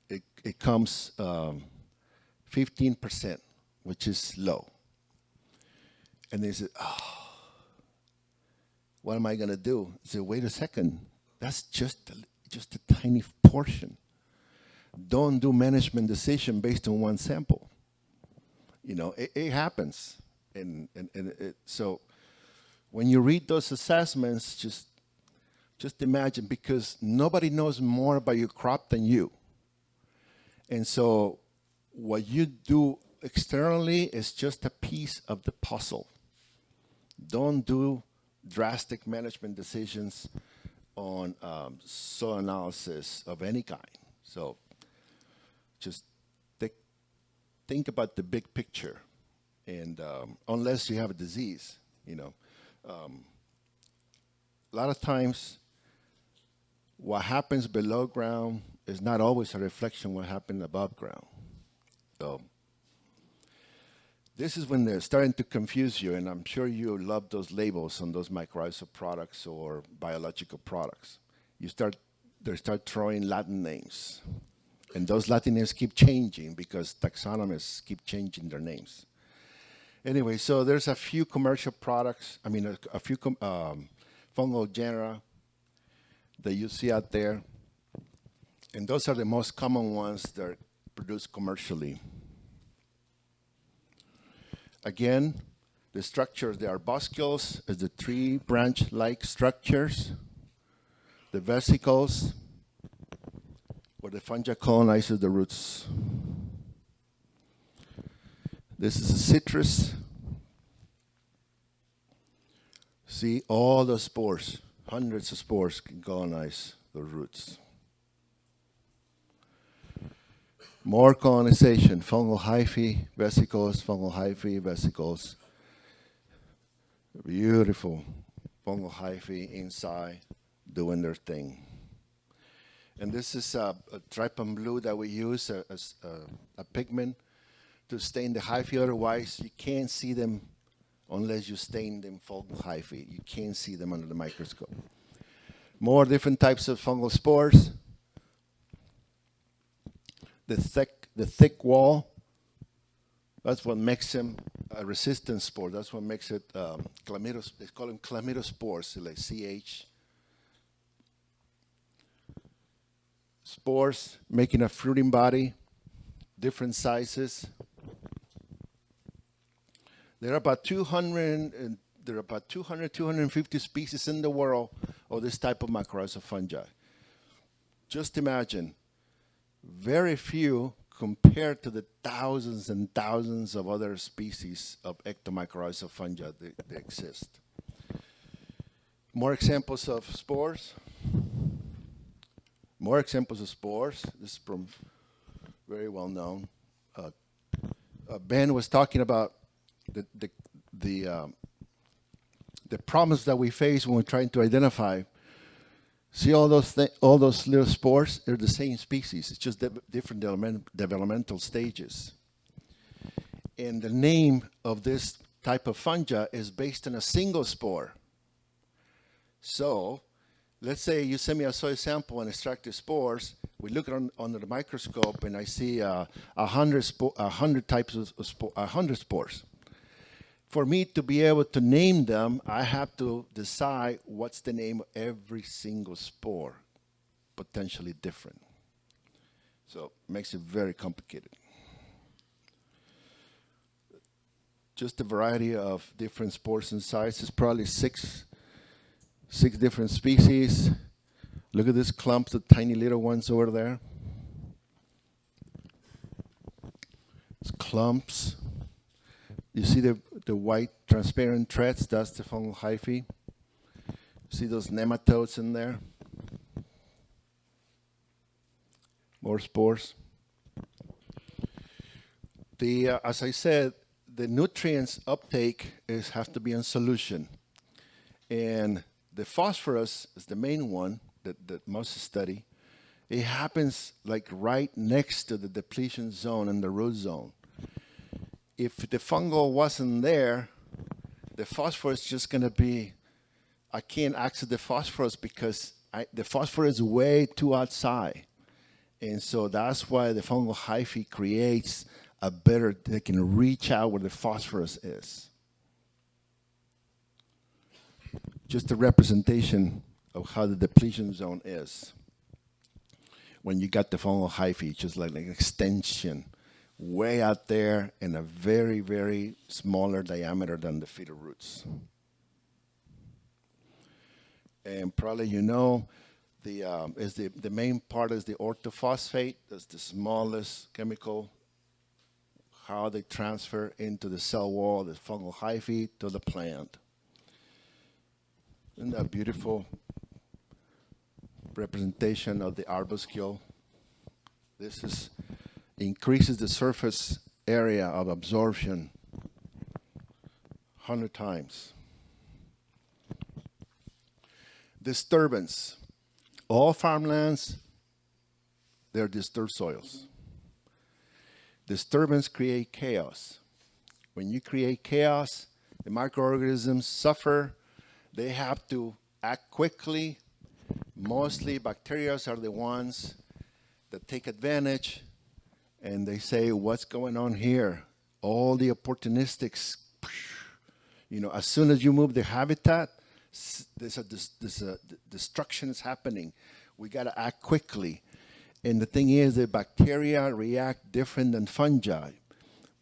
S4: It comes 15%, which is low. And they said, what am I going to do? I said, wait a second. That's just a tiny portion. Don't do management decision based on one sample. It happens. So when you read those assessments, just imagine, because nobody knows more about your crop than you. And so what you do externally is just a piece of the puzzle. Don't do drastic management decisions on soil analysis of any kind. So just think about the big picture. And unless you have a disease, a lot of times what happens below ground is not always a reflection of what happened above ground. So this is when they're starting to confuse you, and I'm sure you love those labels on those mycorrhizal products or biological products. They start throwing Latin names, and those Latin names keep changing because taxonomists keep changing their names. Anyway, so there's a few commercial products, a few fungal genera that you see out there, and those are the most common ones that are produced commercially. Again, the structures, the arbuscules is the tree branch-like structures, the vesicles, where the fungi colonizes the roots. This is a citrus. See, all the spores, hundreds of spores can colonize the roots. More colonization, fungal hyphae, vesicles, fungal hyphae, vesicles. Beautiful fungal hyphae inside doing their thing. And this is a trypan blue that we use as a pigment to stain the hyphae. Otherwise, you can't see them unless you stain them fungal hyphae. You can't see them under the microscope. More different types of fungal spores. The thick wall, that's what makes them a resistant spore. That's what makes it they call them chlamydospores, like CH. Spores making a fruiting body, different sizes. There are about 250 species in the world of this type of mycorrhizal fungi. Just imagine, very few compared to the thousands and thousands of other species of ectomycorrhizal fungi that exist. More examples of spores. More examples of spores. This is from very well known. Ben was talking about the problems that we face when we're trying to identify. See all those little spores? They're the same species. It's just different developmental stages. And the name of this type of fungi is based on a single spore. So let's say you send me a soil sample and extract the spores. We look under the microscope, and I see 100 spores. For me to be able to name them, I have to decide what's the name of every single spore, potentially different. So it makes it very complicated. Just a variety of different spores and sizes, probably six different species. Look at this clump, the tiny little ones over there. It's clumps. You see the white transparent threads? That's the fungal hyphae. See those nematodes in there? More spores. As I said, the nutrients uptake has to be in solution. And the phosphorus is the main one that most study. It happens like right next to the depletion zone and the root zone. If the fungal wasn't there, the phosphorus is just going to be, I can't access the phosphorus because the phosphorus is way too outside. And so that's why the fungal hyphae creates they can reach out where the phosphorus is. Just a representation of how the depletion zone is. When you got the fungal hyphae, just like an extension way out there in a very, very smaller diameter than the feeder roots. And probably you know the main part is the orthophosphate. That's the smallest chemical. How they transfer into the cell wall, the fungal hyphae to the plant. Isn't that beautiful representation of the arbuscule? This increases the surface area of absorption 100 times. Disturbance. All farmlands, they're disturbed soils. Disturbance create chaos. When you create chaos, the microorganisms suffer. They have to act quickly. Mostly bacteria are the ones that take advantage, and they say, what's going on here? All the opportunistics, as soon as you move the habitat, there's a destruction is happening. We got to act quickly. And the thing is that bacteria react different than fungi.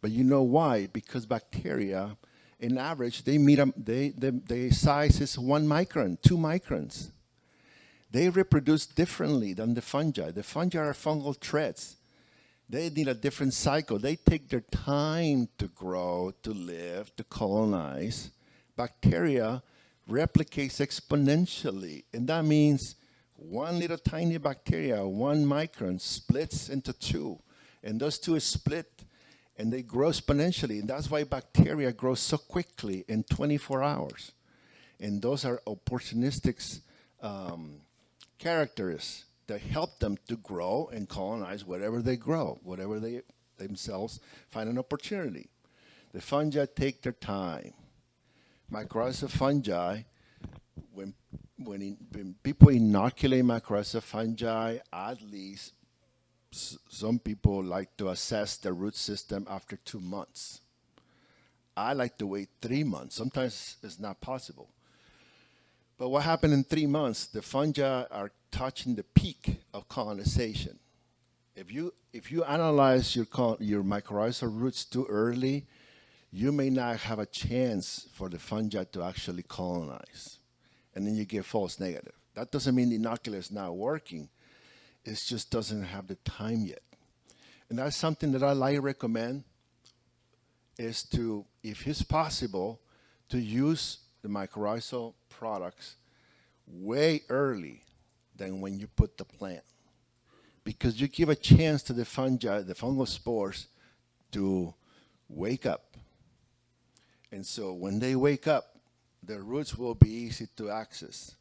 S4: But you know why? Because bacteria, in average, their size is 1 micron, 2 microns. They reproduce differently than the fungi. The fungi are fungal threads. They need a different cycle. They take their time to grow, to live, to colonize. Bacteria replicates exponentially, and that means one little tiny bacteria, 1 micron, splits into 2, and those 2 split, and they grow exponentially, and that's why bacteria grow so quickly in 24 hours. And those are opportunistic characters that help them to grow and colonize wherever they grow, whatever they themselves find an opportunity. The fungi take their time. Mycorrhizal fungi, when people inoculate mycorrhizal fungi, at least some people like to assess the root system after 2 months. I like to wait 3 months. Sometimes it's not possible. But what happened in 3 months? The fungi are touching the peak of colonization. If you analyze your mycorrhizal roots too early, you may not have a chance for the fungi to actually colonize. And then you get false negative. That doesn't mean the inoculant is not working. It just doesn't have the time yet. And that's something that I like recommend is to, if it's possible, to use the mycorrhizal products way early than when you put the plant. Because you give a chance to the fungi, the fungal spores, to wake up. And so when they wake up, their roots will be easy to access.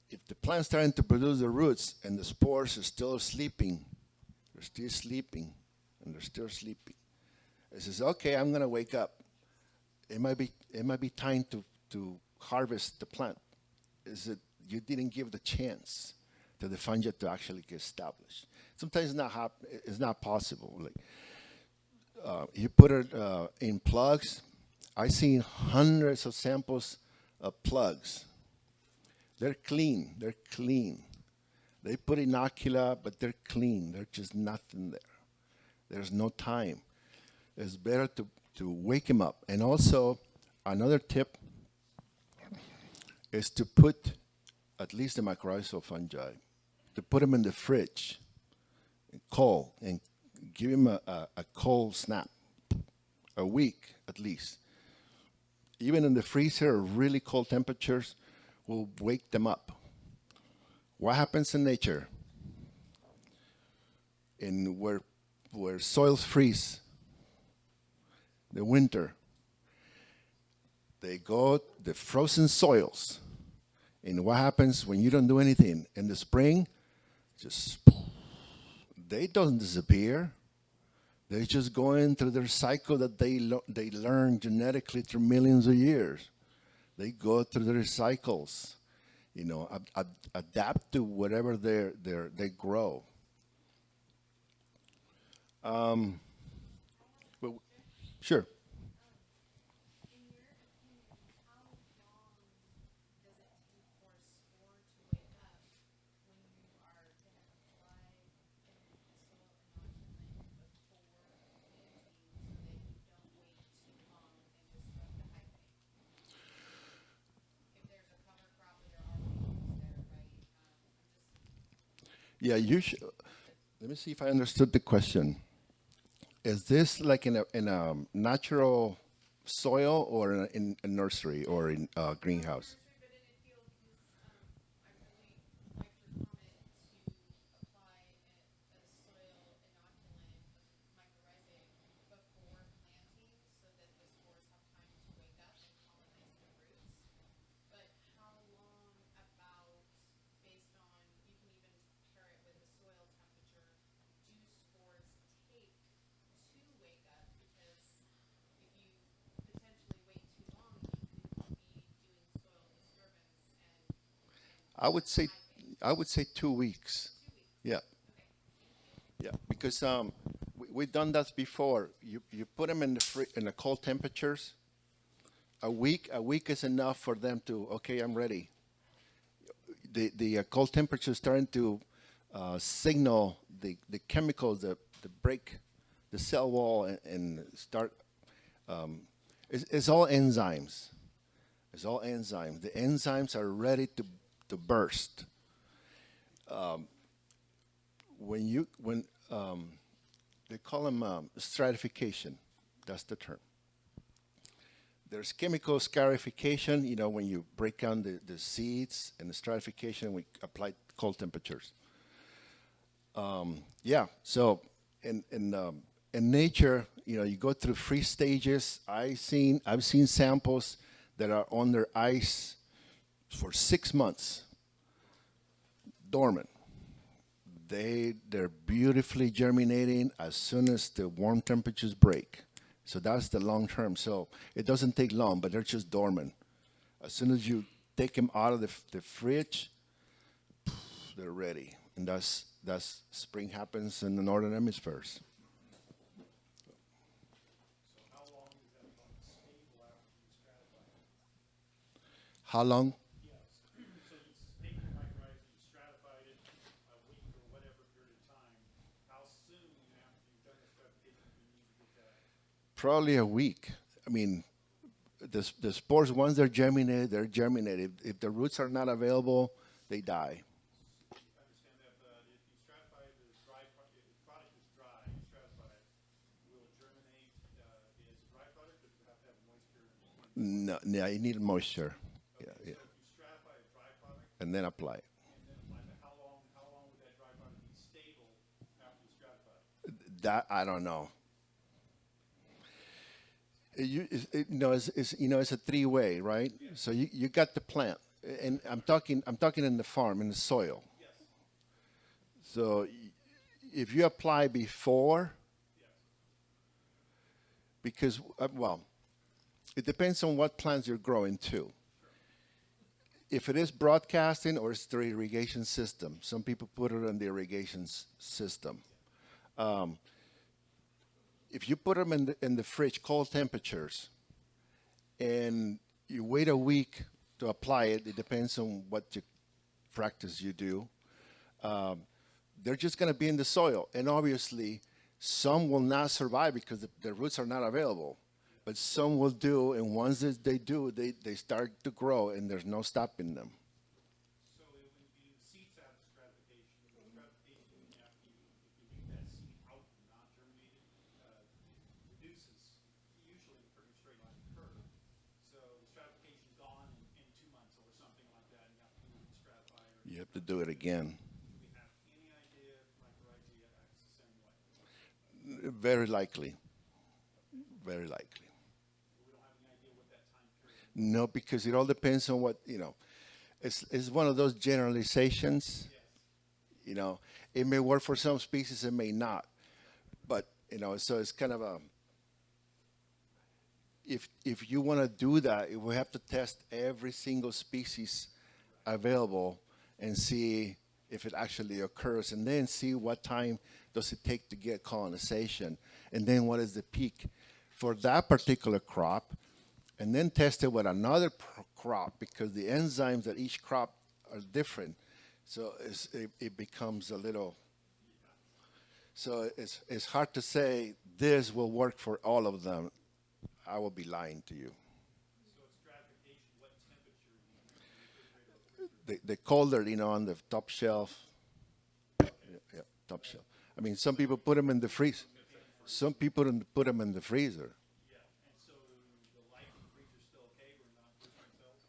S4: If the plant's starting to produce the roots and the spores are still sleeping, they're still sleeping, and they're still sleeping. It says, okay, I'm going to wake up. It might be time to harvest the plant. Is it you didn't give the chance to the fungi to actually get established. Sometimes it's not possible. Like you put it in plugs. I've seen hundreds of samples of plugs. They're clean. They're clean. They put inocula, but they're clean. There's just nothing there. There's no time. It's better to wake them up. And also, another tip is to put at least the mycorrhizal fungi, to put them in the fridge, cold, and give them a cold snap, a week at least. Even in the freezer, really cold temperatures will wake them up. What happens in nature? In where soils freeze, the winter, they go the frozen soils. And what happens when you don't do anything? In the spring, they don't disappear. They're just going through their cycle that they learn genetically through millions of years. They go through their cycles, adapt to whatever they grow. Sure. Yeah, you should. Let me see if I understood the question. Is this like in a natural soil or in a nursery or in a greenhouse?
S5: But in a field, because I really like your comment to apply a soil inoculant of mycorrhizae before planting so that the spores have time to wake up and colonize the roots. But how long about, based on, you can even pair it with the soil temperature, do spores take to wake up? Because if you potentially wait too long, you could be doing soil disturbance
S4: I would say,
S5: typing.
S4: I would say 2 weeks.
S5: 2 weeks.
S4: Yeah, yeah, because we've done that before. You put them in in the cold temperatures. A week is enough for them to, okay, I'm ready. The cold temperature is starting to signal the chemicals that break the cell wall and start. It's all enzymes. It's all enzymes. The enzymes are ready to burst. When they call them stratification, that's the term. There's chemical scarification, when you break down the seeds, and the stratification, we apply cold temperatures. Yeah, so in nature, you go through 3 stages. I've seen samples that are under ice for 6 months, dormant. They're beautifully germinating as soon as the warm temperatures break. So that's the long term. So it doesn't take long, but they're just dormant. As soon as you take them out of the fridge, they're ready. And that's spring happens in the northern hemispheres. How long?
S3: Yes. So you take the mycorrhizae, you stratified it a week or whatever period of time. How soon after you've done the stratification do you need to get that?
S4: Probably a week. I mean, the spores, once they're germinated, they're germinated. If the roots are not available, they die.
S3: I understand that, but if you stratify the if the product is dry, you stratify it, will it germinate as a dry product, or does it have to have moisture in
S4: No, yeah, you need moisture. Yeah,
S3: So
S4: yeah.
S3: if you stratify a dry product
S4: And then apply it.
S3: and then apply that, how long would that dry product be stable after you stratify it?
S4: That I don't know. It's a three-way, right? So you got the plant, and I'm talking in the farm, in the soil.
S3: Yes.
S4: So if you apply before,
S3: Yes.
S4: because well, it depends on what plants you're growing too. If it is broadcasting or it's through irrigation system, some people put it on the irrigation system. If you put them in the fridge, cold temperatures, and you wait a week to apply it, it depends on what practice you do. They're just going to be in the soil, and obviously, some will not survive because the roots are not available. But some will do, and once they do, they start to grow, and there's no stopping them.
S3: So when you seeds out the stratification, after you, if you leave that seed out and not germinated, it reduces usually a pretty straight line curve. So the stratification's gone in 2 months or something like that, and you have to do the stratifier.
S4: You have to do it again.
S3: Do we have any idea if mycorrhizae acts the same way?
S4: Very likely. Very likely.
S3: We don't have any idea what that time period is.
S4: No, because it all depends on what. It's one of those generalizations.
S3: Yes.
S4: It may work for some species, it may not. But so it's kind of if you want to do that, you will have to test every single species available and see if it actually occurs, and then see what time does it take to get colonization, and then what is the peak for that particular crop, and then test it with another crop, because the enzymes at each crop are different. So it becomes a little. So it's hard to say this will work for all of them. I will be lying to you.
S3: So it's stratification, what temperature do you use? Refrigerator or freezer?
S4: The colder, on the top shelf.
S3: Okay.
S4: top shelf. I mean, some people put them in the freezer. Some people put them in the freezer.
S3: Yeah, and so the life in the freezer is still okay, we're not losing cells?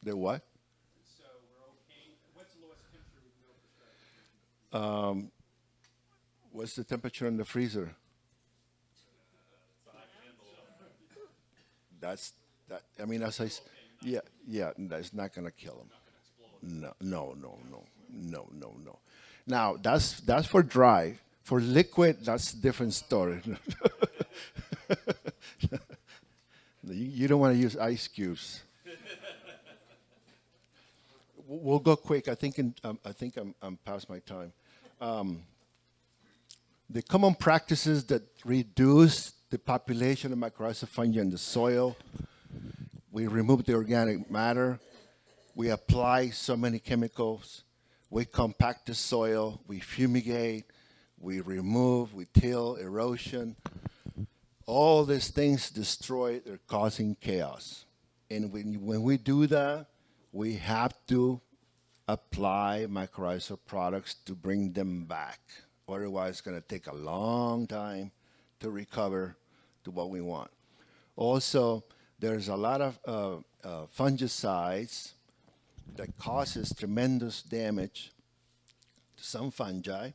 S4: The what?
S3: So we're okay, what's the lowest temperature we can go for starting?
S4: What's the temperature in the freezer? That's that. I mean, yeah. That's not gonna kill them. No. Now that's for dry. For liquid, that's a different story. You don't want to use ice cubes. We'll go quick. I think I'm past my time. The common practices that reduce the population of mycorrhizal fungi in the soil. We remove the organic matter. We apply so many chemicals. We compact the soil. We fumigate. We remove. We till erosion. All these things destroy. They're causing chaos. And when we do that, we have to apply mycorrhizal products to bring them back. Otherwise, it's going to take a long time to recover to what we want. Also, there's a lot of fungicides that causes tremendous damage to some fungi.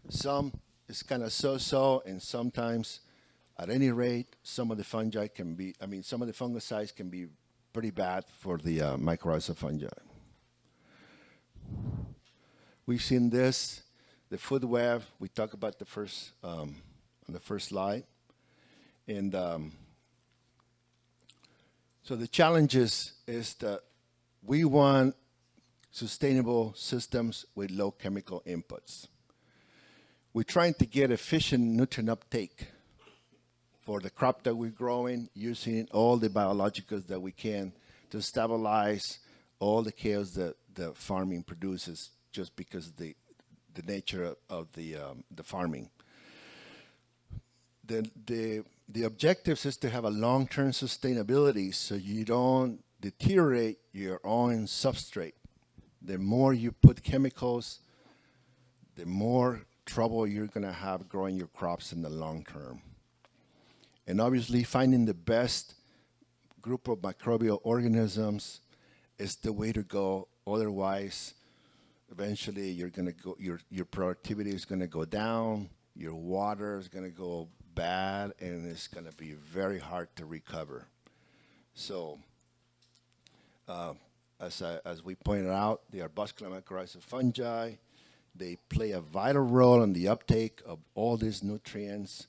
S4: Some is kind of so-so, and sometimes, at any rate, some of the fungicides can be pretty bad for the mycorrhizal fungi. We've seen this, the food web. We talked about on the first slide. And so the challenges is that we want sustainable systems with low chemical inputs. We're trying to get efficient nutrient uptake for the crop that we're growing, using all the biologicals that we can to stabilize all the chaos that the farming produces just because of the nature of the farming. The objectives is to have a long-term sustainability so you don't deteriorate your own substrate. The more you put chemicals, the more trouble you're going to have growing your crops in the long term. And obviously, finding the best group of microbial organisms is the way to go. Otherwise, eventually, you're going to go. Your productivity is going to go down. Your water is going to go bad, and it's going to be very hard to recover. So, as we pointed out, the arbusculum mycorrhizal fungi, they play a vital role in the uptake of all these nutrients.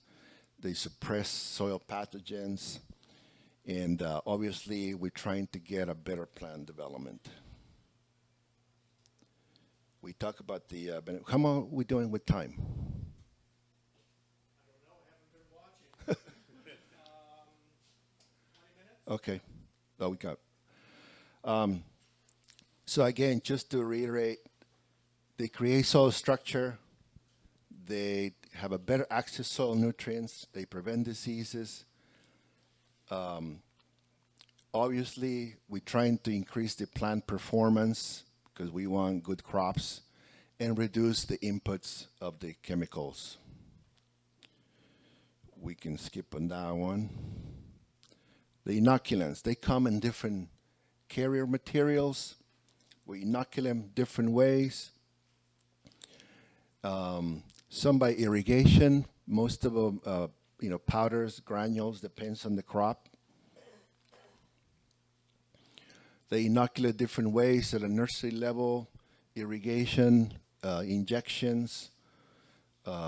S4: They suppress soil pathogens, and obviously, we're trying to get a better plant development. We talk about the how are we doing with time? Okay. Oh, we got. So again, just to reiterate, they create soil structure. They have a better access to soil nutrients. They prevent diseases. Obviously, we're trying to increase the plant performance because we want good crops and reduce the inputs of the chemicals. We can skip on that one. The inoculants, they come in different carrier materials. We inoculate different ways. Some by irrigation, most of them, powders, granules, depends on the crop. They inoculate different ways at a nursery level, irrigation, injections,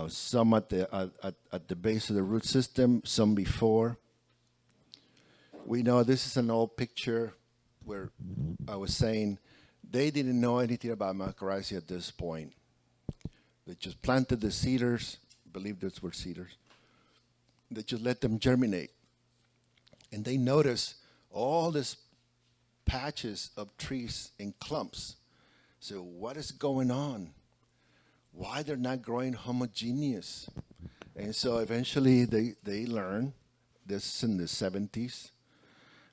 S4: some at the base of the root system, some before. We know this is an old picture where I was saying they didn't know anything about mycorrhizae at this point. They just planted the cedars, I believe those were cedars. They just let them germinate. And they noticed all these patches of trees in clumps. So what is going on? Why they're not growing homogeneous? And so eventually they learned, this is in the 70s,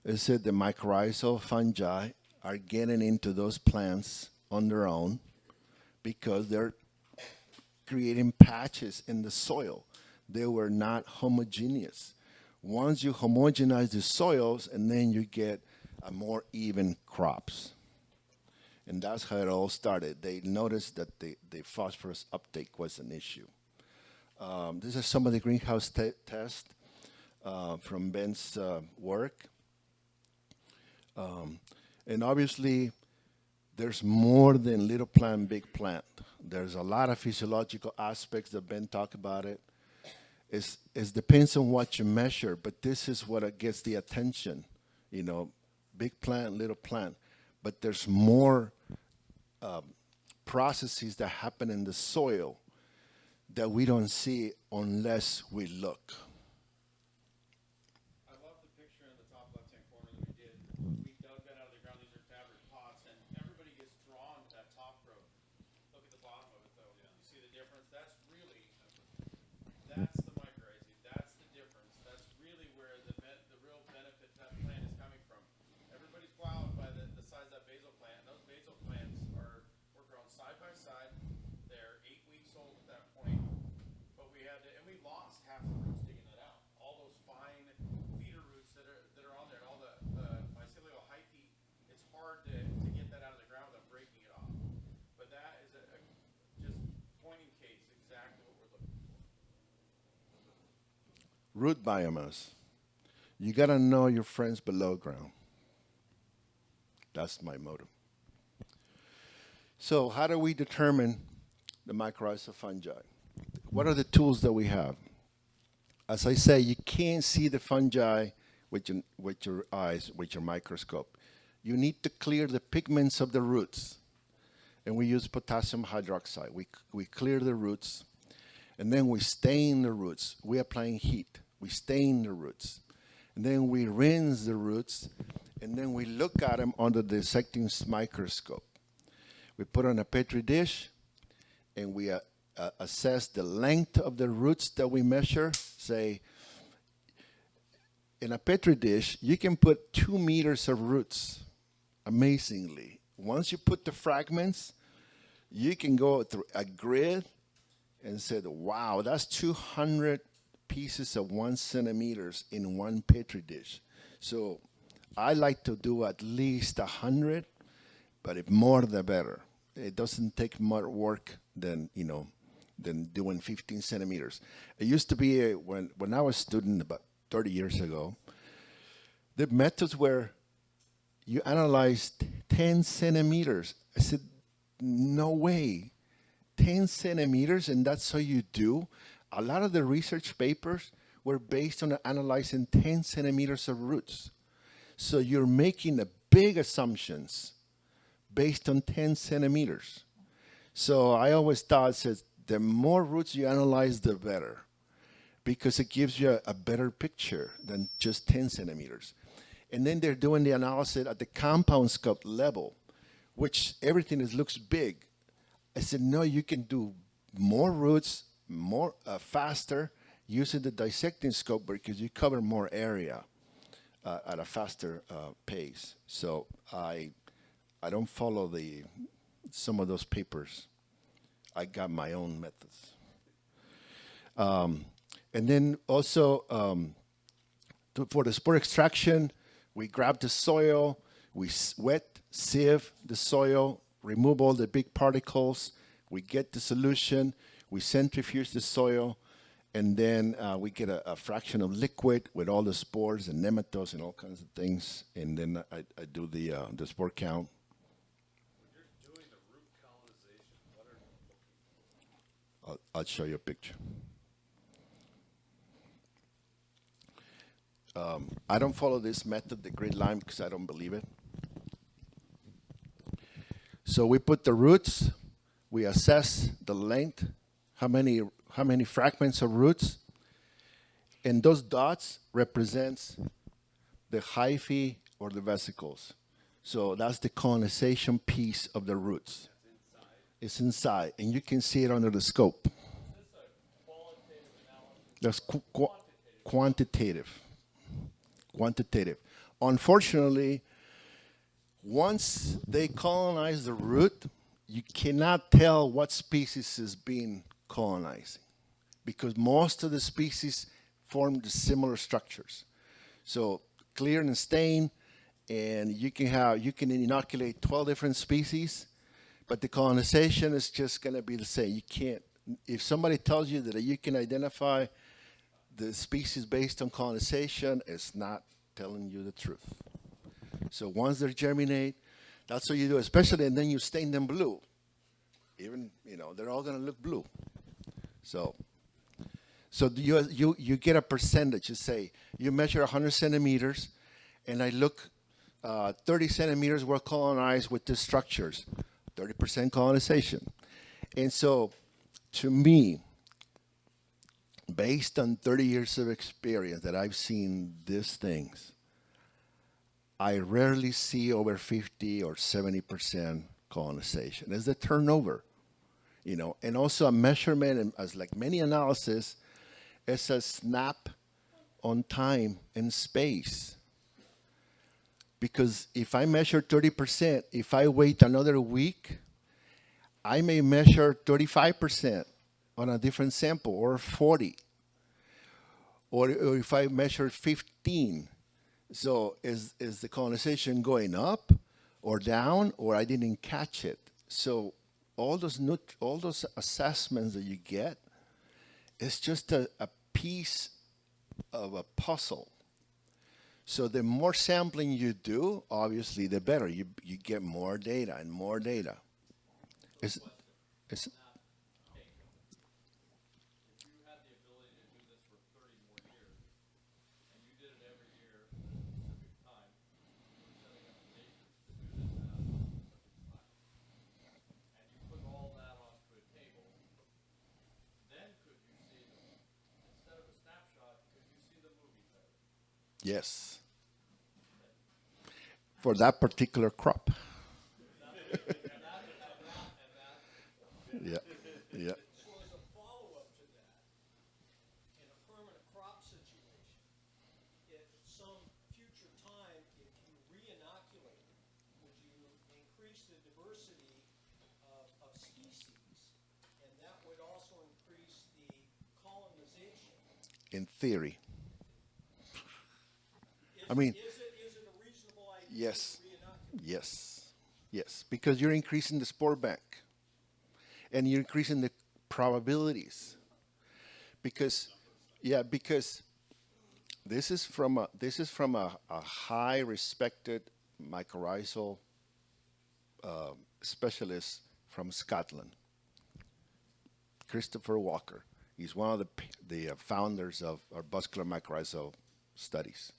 S4: it said the mycorrhizal fungi are getting into those plants on their own because they're creating patches in the soil. They were not homogeneous. Once you homogenize the soils, and then you get a more even crops. And that's how it all started. They noticed that the phosphorus uptake was an issue. These are some of the greenhouse tests from Ben's work. And obviously, there's more than little plant, big plant. There's a lot of physiological aspects that Ben talked about it. It depends on what you measure, but this is what gets the attention, you know, big plant, little plant. But there's more processes that happen in the soil that we don't see unless we look.
S3: I love the picture in the top left-hand corner that we did. We dug that out of the ground. These are fabric pots, and everybody gets drawn to that top row. Look at the bottom of it, though. You see the difference? That's the mycorrhizal. That's the difference. That's really where the real benefit that plant is coming from. Everybody's wowed by the size of that basil plant. Those basil plants were grown side by side. They're 8 weeks old at that point. But we lost half the roots digging that out. All those fine feeder roots that are on there, and all the mycelial hyphae, it's hard to get that out of the ground without breaking it off. But that is just point in case exactly what we're looking for.
S4: Root biomass. You got to know your friends below ground. That's my motto. So how do we determine the mycorrhizal fungi? What are the tools that we have? As I say, you can't see the fungi with your eyes, with your microscope. You need to clear the pigments of the roots. And we use potassium hydroxide. We clear the roots, and then we stain the roots. We're applying heat. We stain the roots. And then we rinse the roots, and then we look at them under the dissecting microscope. We put on a petri dish, and we assess the length of the roots that we measure. Say, in a petri dish, you can put 2 meters of roots, amazingly. Once you put the fragments, you can go through a grid and say, wow, that's 200 pieces of 1 centimeters in one petri dish. So I like to do at least 100, but if more, the better. It doesn't take more work than doing 15 centimeters. It used to be when I was a student about 30 years ago, the methods were you analyzed 10 centimeters. I said, no way. 10 centimeters, and that's how you do. A lot of the research papers were based on analyzing 10 centimeters of roots. So you're making big assumptions based on 10 centimeters. So I always thought, says, the more roots you analyze, the better, because it gives you a better picture than just 10 centimeters. And then they're doing the analysis at the compound scope level, which everything looks big. I said, no, you can do more roots, more faster, using the dissecting scope because you cover more area at a faster pace. So I don't follow some of those papers. I got my own methods. And then also for the spore extraction, we grab the soil, we wet, sieve the soil, remove all the big particles, we get the solution, we centrifuge the soil, and then we get a fraction of liquid with all the spores and nematodes and all kinds of things, and then I do the spore count.
S6: When you're doing the root colonization, what are you looking for?
S4: I'll show you a picture. I don't follow this method, the grid line, because I don't believe it. So we put the roots, we assess the length, how many fragments of roots, and those dots represents the hyphae or the vesicles. So that's the colonization piece of the roots. It's inside, and you can see it under the scope.
S6: Is this a qualitative analysis?
S4: That's quantitative. Quantitative. Unfortunately, once they colonize the root, you cannot tell what species is being colonizing because most of the species form the similar structures. So clear and stain, and you can inoculate 12 different species, but the colonization is just going to be the same. You can't, if somebody tells you that you can identify the species based on colonization, it's not telling you the truth. So once they germinate, that's what you do, especially, and then you stain them blue. Even, they're all going to look blue. So you get a percentage. You say, you measure 100 centimeters, and I look 30 centimeters were colonized with the structures, 30% colonization. And so, to me, based on 30 years of experience that I've seen these things, I rarely see over 50 or 70% colonization. It's the turnover, and also a measurement, and as like many analysis, it's a snap on time and space. Because if I measure 30%, if I wait another week, I may measure 35% on a different sample, or 40. Or if I measure 15. So is the colonization going up or down, or I didn't catch it? So all those assessments that you get, it's just a piece of a puzzle. So the more sampling you do, obviously, the better. You get more data and more data. It's,
S6: If you had the ability to do this for 30 more years, and you did it every year at a specific time, you were setting up stations to do this at a specific time, and you put all that onto a table, then could you see instead of a snapshot, could you see the movie better?
S4: yes. For that particular crop. Yeah. Yeah.
S7: So as a follow-up to that, in a permanent crop situation, at some future time, if you re-inoculate, would you increase the diversity of species? And that would also increase the colonization.
S4: In theory.
S7: Is,
S4: I mean,
S7: is it a reasonable idea
S4: yes.
S7: to re-inoculate?
S4: Yes. Because you're increasing the spore bank. And you're increasing the probabilities. Because this is from a high respected mycorrhizal specialist from Scotland, Christopher Walker. He's one of the founders of our vascular mycorrhizal studies.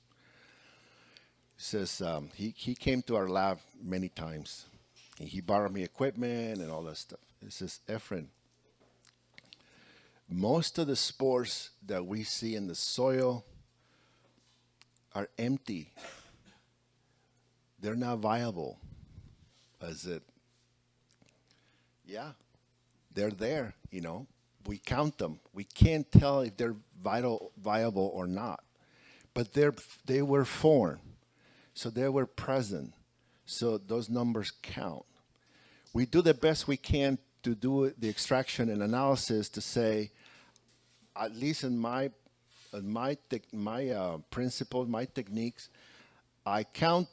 S4: He says he came to our lab many times. And he borrowed me equipment and all that stuff. He says, Efren, most of the spores that we see in the soil are empty. They're not viable. I said, yeah, they're there, We count them. We can't tell if they're viable or not. But they were formed. So they were present. So those numbers count. We do the best we can to do the extraction and analysis to say, at least in my principles, my techniques, I count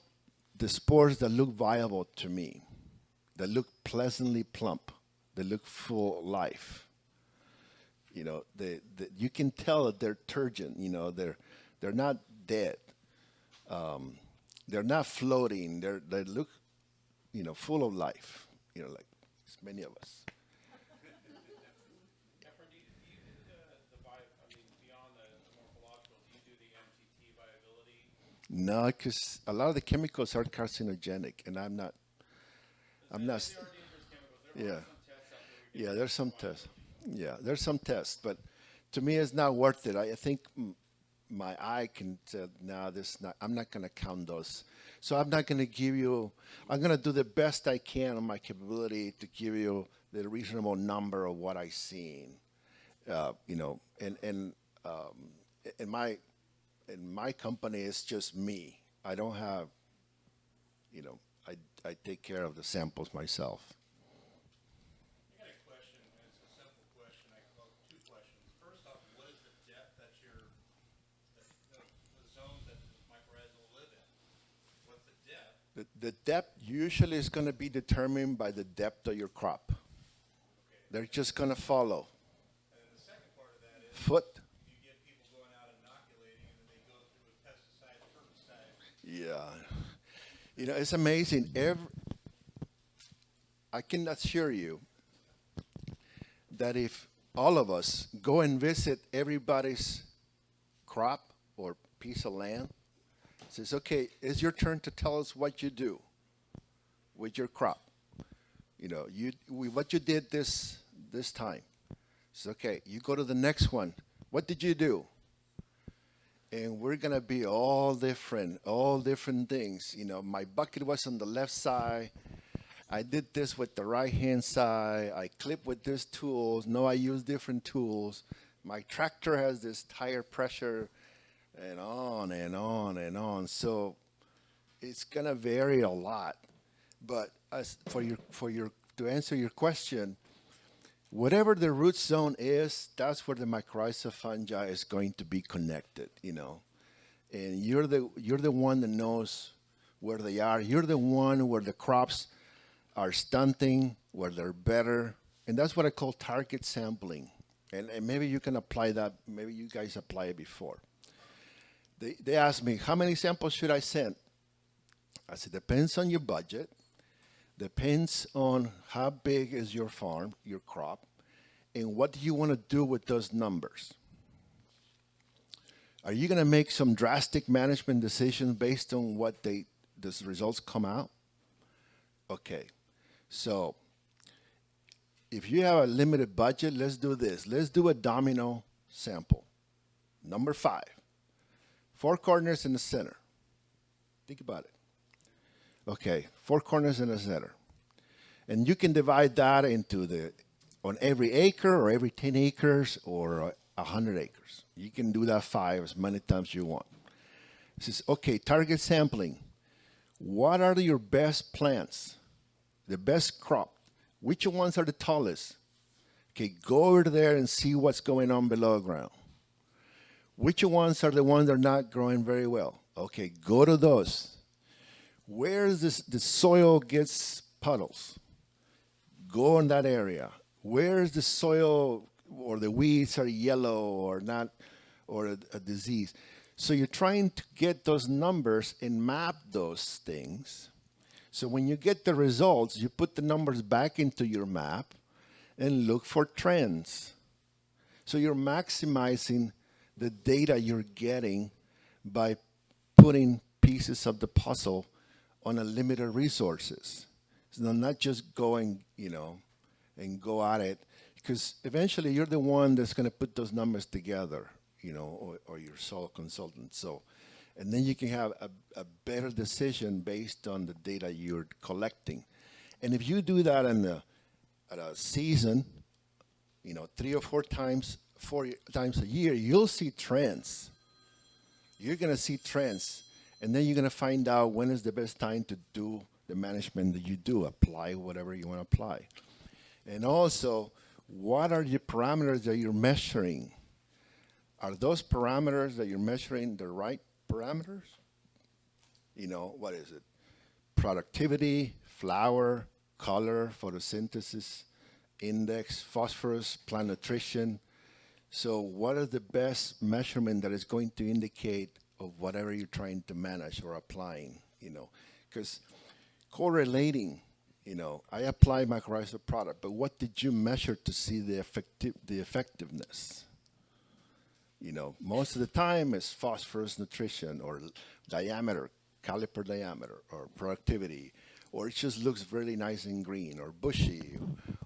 S4: the spores that look viable to me, that look pleasantly plump, that look full of life. You can tell that they're turgid. They're not dead. They're not floating. They look, full of life. Like many of us.
S3: Efren, do you do beyond the morphological, do you do the MTT viability?
S4: No, because a lot of the chemicals are carcinogenic, and I'm not.
S3: They are dangerous chemicals.
S4: There's some tests. Yeah, there's some tests, but to me, it's not worth it. I think my eye can say, no, I'm not going to count those. So I'm not going to give you, I'm going to do the best I can on my capability to give you the reasonable number of what I've seen. In my company, it's just me. I don't have, I take care of the samples myself.
S6: I got a question, and it's a simple question. I
S4: The depth usually is going to be determined by the depth of your crop. They're just going to follow.
S6: And then the second part of that is
S4: Foot.
S6: you get people going out inoculating and then they go through with pesticides, herbicides.
S4: Yeah. You know, it's amazing. I can assure you that if all of us go and visit everybody's crop or piece of land, says, okay, it's your turn to tell us what you do with your crop. You know, what you did this time. It's okay. You go to the next one. What did you do? And we're gonna be all different things. You know, my bucket was on the left side. I did this with the right hand side. I clip with this tools. No, I use different tools. My tractor has this tire pressure, and on and on and on. So it's gonna vary a lot. But as to answer your question, whatever the root zone is, that's where the mycorrhizal fungi is going to be connected, you know. And you're the one that knows where they are. You're the one where the crops are stunting, where they're better. And that's what I call target sampling. And maybe you can apply that, maybe you guys apply it before. They asked me, how many samples should I send? I said, depends on your budget, depends on how big is your farm, your crop, and what do you want to do with those numbers. Are you going to make some drastic management decisions based on what the results come out? Okay, so if you have a limited budget, let's do this. Let's do a domino sample. Number 5. 4 corners in the center. Think about it. Okay, 4 corners in the center. And you can divide that into on every acre or every 10 acres or 100 acres. You can do that 5 as many times you want. It says, okay, target sampling. What are your best plants? The best crop? Which ones are the tallest? Okay, go over there and see what's going on below ground. Which ones are the ones that are not growing very well? Okay, go to those. Where the soil gets puddles? Go in that area. Where is the soil or the weeds are yellow or not, or a disease? So you're trying to get those numbers and map those things. So when you get the results, you put the numbers back into your map and look for trends. So you're maximizing the data you're getting by putting pieces of the puzzle on a limited resources. So not just going, you know, and go at it, because eventually you're the one that's going to put those numbers together, you know, or your soil consultant. So, and then you can have a better decision based on the data you're collecting. And if you do that at a season, you know, 3 or 4 times a year, you'll see trends. You're going to see trends. And then you're going to find out when is the best time to do the management that you do, apply whatever you want to apply. And also, what are the parameters that you're measuring? Are those parameters that you're measuring the right parameters? You know, what is it? Productivity, flower, color, photosynthesis, index, phosphorus, plant nutrition. So what is the best measurement that is going to indicate of whatever you're trying to manage or applying, you know? Because correlating, you know, I apply mycorrhizal product, but what did you measure to see the effectiveness? You know, most of the time it's phosphorus nutrition or diameter, caliper diameter, or productivity, or it just looks really nice and green or bushy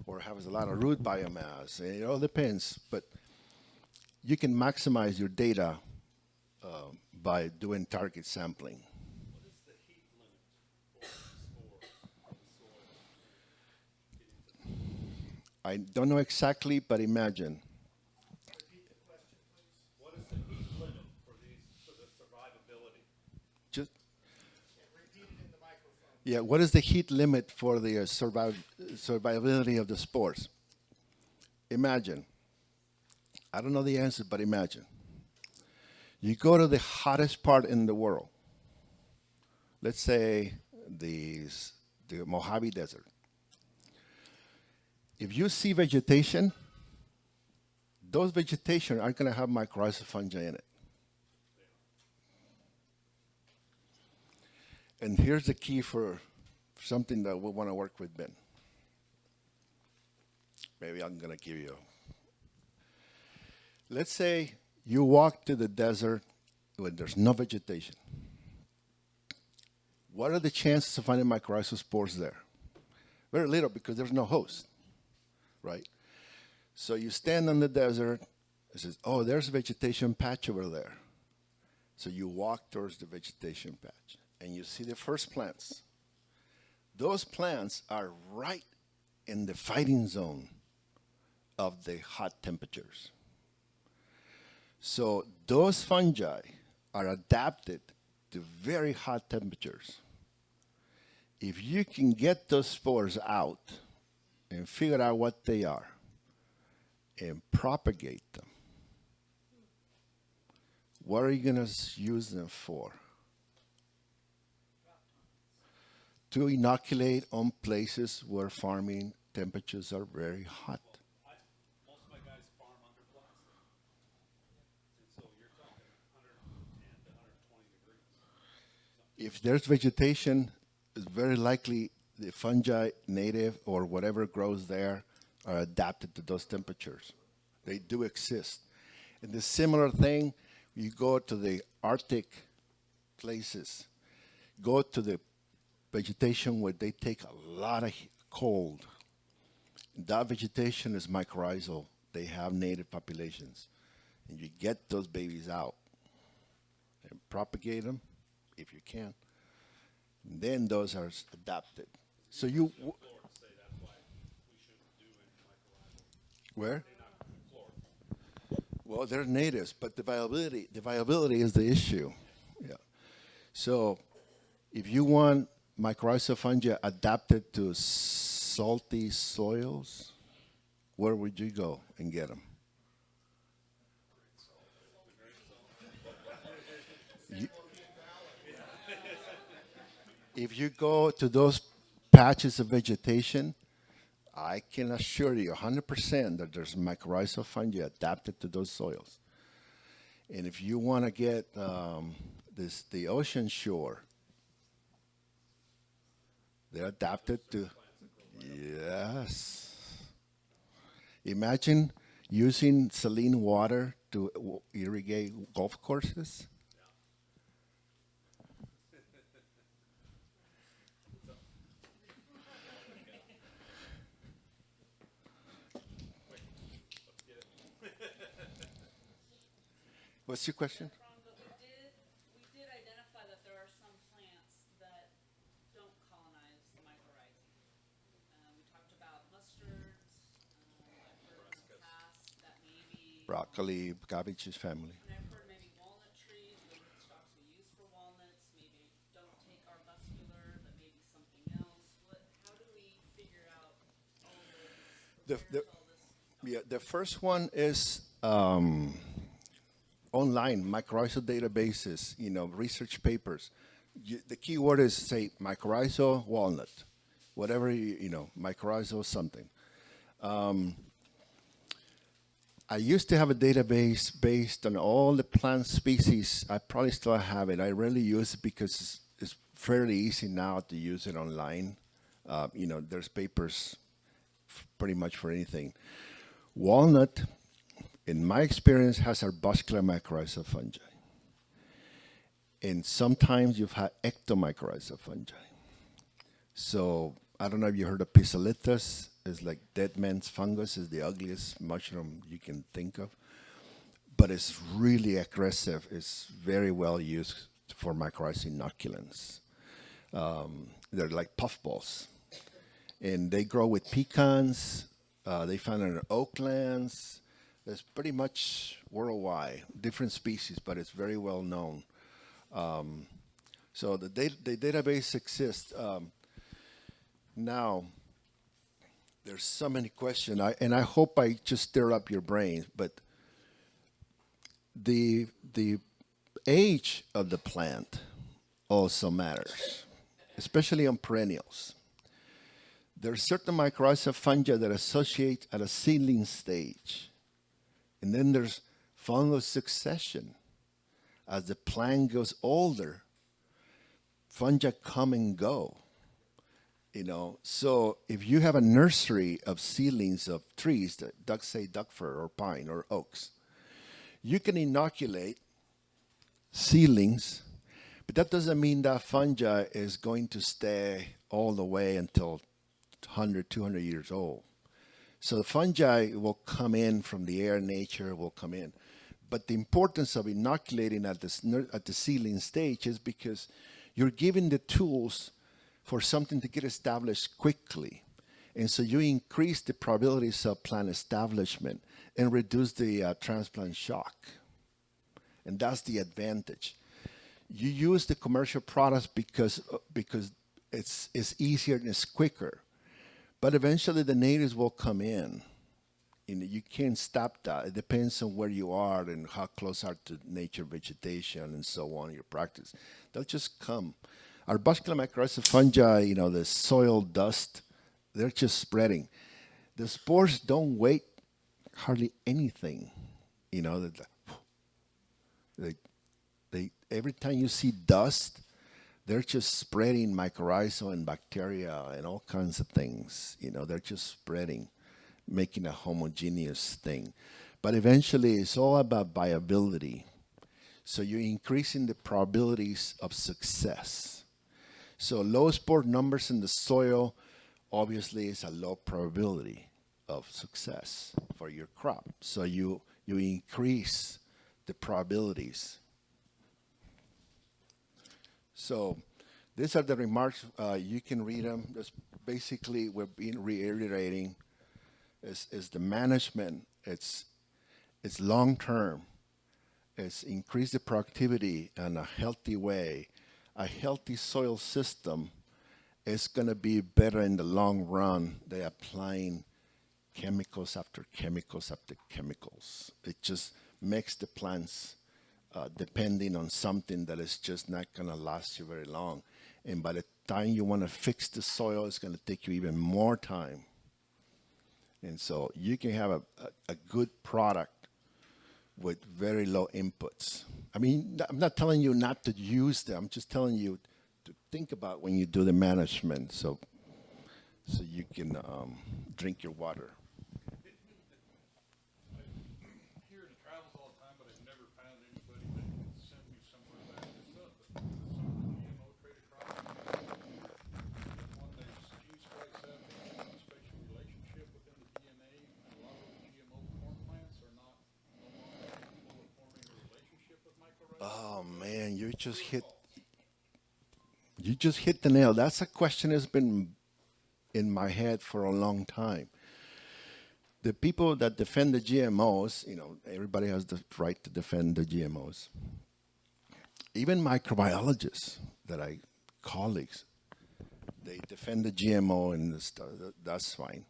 S4: or has a lot of root biomass. And it all depends, but you can maximize your data by doing target sampling.
S6: What is the heat limit for the soil?
S4: I don't know exactly, but imagine.
S6: Repeat the question, please. What is the heat limit for the survivability?
S4: Just
S1: Repeat it in the microphone.
S4: yeah, what is the heat limit for the survivability of the spores? Imagine. I don't know the answer, but imagine. You go to the hottest part in the world. Let's say the Mojave Desert. If you see vegetation, those vegetation are going to have mycorrhizal fungi in it. And here's the key for something that we want to work with, Ben. Maybe I'm going to give you. Let's say you walk to the desert when there's no vegetation. What are the chances of finding mycorrhizal spores there? Very little, because there's no host, right? So you stand on the desert, it says, oh, there's a vegetation patch over there. So you walk towards the vegetation patch, and you see the first plants. Those plants are right in the fighting zone of the hot temperatures. So those fungi are adapted to very hot temperatures. If you can get those spores out and figure out what they are and propagate them, what are you going to use them for? To inoculate on places where farming temperatures are very hot.
S6: Most of my guys farm under plastic. And so you're talking 110 to 120 degrees.
S4: If there's vegetation, it's very likely the fungi, native or whatever grows there, are adapted to those temperatures. They do exist. And the similar thing, you go to the Arctic places, go to the vegetation where they take a lot of cold. That vegetation is mycorrhizal. They have native populations. And you get those babies out and propagate them if you can. And then those are adapted. So you, where? Well, they're natives, but the viability is the issue. Yeah. So if you want mycorrhizal fungi adapted to salty soils, where would you go and get them? If you go to those patches of vegetation, I can assure you 100% that there's mycorrhizal fungi adapted to those soils. And if you want to get the ocean shore, they're adapted to, yes. Imagine using saline water to irrigate golf courses. What's your question?
S8: But we did identify that there are some plants that don't colonize the mycorrhizae. We talked about mustards. I've heard in the past that maybe,
S4: Broccoli, cabbage's family.
S8: and I've heard maybe walnut trees, the root stalks we use for walnuts, maybe don't take arbuscular, that maybe something else. How do we figure out all this?
S4: The,
S8: All this?
S4: yeah, the first one is online mycorrhizal databases, research papers. The key word is, say, mycorrhizal walnut, whatever, mycorrhizal something. I used to have a database based on all the plant species. I probably still have it. I rarely use it because it's fairly easy now to use it online. There's papers pretty much for anything. Walnut, in my experience, has arbuscular mycorrhizal fungi. And sometimes you've had ectomycorrhizal fungi. So I don't know if you heard of Pisolitis. It's like dead man's fungus. It's the ugliest mushroom you can think of. But it's really aggressive. It's very well used for mycorrhizal inoculants. They're like puffballs. And they grow with pecans. They found it in oaklands. It's pretty much worldwide, different species, but it's very well known. So the database exists. Now, there's so many questions, and I hope I just stir up your brains, but the age of the plant also matters. especially on perennials. There are certain mycorrhizal fungi that associate at a seedling stage. And then there's fungal succession. As the plant goes older, fungi come and go. So if you have a nursery of seedlings of trees, say duck fir or pine or oaks, you can inoculate seedlings, but that doesn't mean that fungi is going to stay all the way until 100, 200 years old. So the fungi will come in from the air, nature will come in. But the importance of inoculating at the seedling stage is because you're giving the tools for something to get established quickly. And so you increase the probabilities of plant establishment and reduce the transplant shock. And that's the advantage. You use the commercial products because it's easier and it's quicker. But eventually the natives will come in. You can't stop that. It depends on where you are and how close are to nature vegetation and so on, your practice. They'll just come. Our vascular mycorrhizal fungi, the soil dust, they're just spreading. The spores don't weigh hardly anything. They every time you see dust, they're just spreading mycorrhizal and bacteria and all kinds of things. They're just spreading, making a homogeneous thing. But eventually, it's all about viability. So you're increasing the probabilities of success. So low spore numbers in the soil, obviously, is a low probability of success for your crop. So you increase the probabilities. So these are the remarks. You can read them. That's basically we're being reiterating is the management. It's long term. It's increase the productivity in a healthy way. A healthy soil system is going to be better in the long run than applying chemicals after chemicals after chemicals. It just makes the plants depending on something that is just not going to last you very long. And by the time you want to fix the soil, it's going to take you even more time. And so you can have a good product with very low inputs. I mean, I'm not telling you not to use them. I'm just telling you to think about when you do the management so you can drink your water.
S6: I hear in travels all the time, but I've never found anybody that can send me somewhere back this stuff. But some of the GMO traded crops, one there's gene spliced up and a special relationship within the DNA, and a lot of the GMO corn plants are no longer capable of forming a relationship with mycorrhizal.
S4: Oh man, you just hit the nail. That's a question that's been in my head for a long time. The people that defend the GMOs, everybody has the right to defend the GMOs. Even microbiologists colleagues, they defend the GMO and that's fine.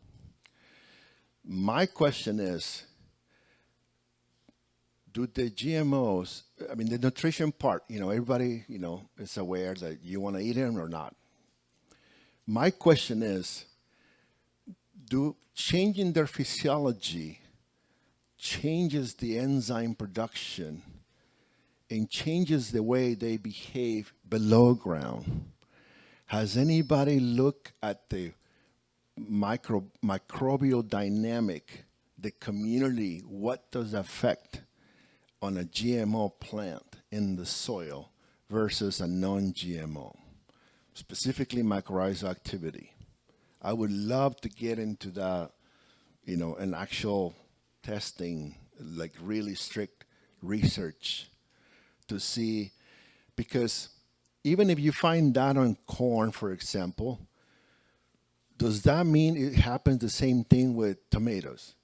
S4: My question is, do the GMOs, the nutrition part, everybody, is aware that you want to eat them or not. My question is, do changing their physiology changes the enzyme production and changes the way they behave below ground? Has anybody looked at the microbial dynamic, the community, what does affect on a GMO plant in the soil versus a non-GMO, specifically mycorrhizal activity? I would love to get into that, an actual testing, like really strict research to see, because even if you find that on corn, for example, does that mean it happens the same thing with tomatoes?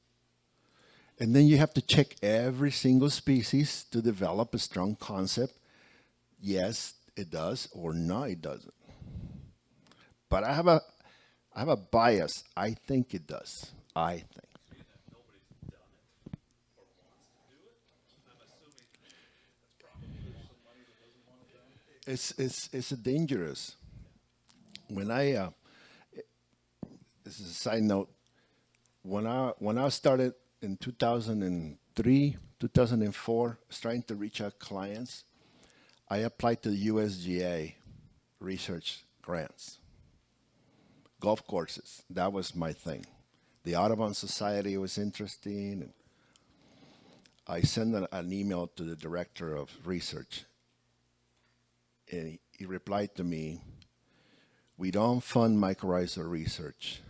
S4: And then you have to check every single species to develop a strong concept. Yes, it does, or no, it doesn't. But I have a bias. I think it does. I think. It's dangerous. when I this is a side note. When I started in 2003, 2004, starting to reach out clients, I applied to the USGA research grants, golf courses. That was my thing. The Audubon Society was interesting. And I sent an email to the director of research, and he replied to me, "We don't fund mycorrhizal research.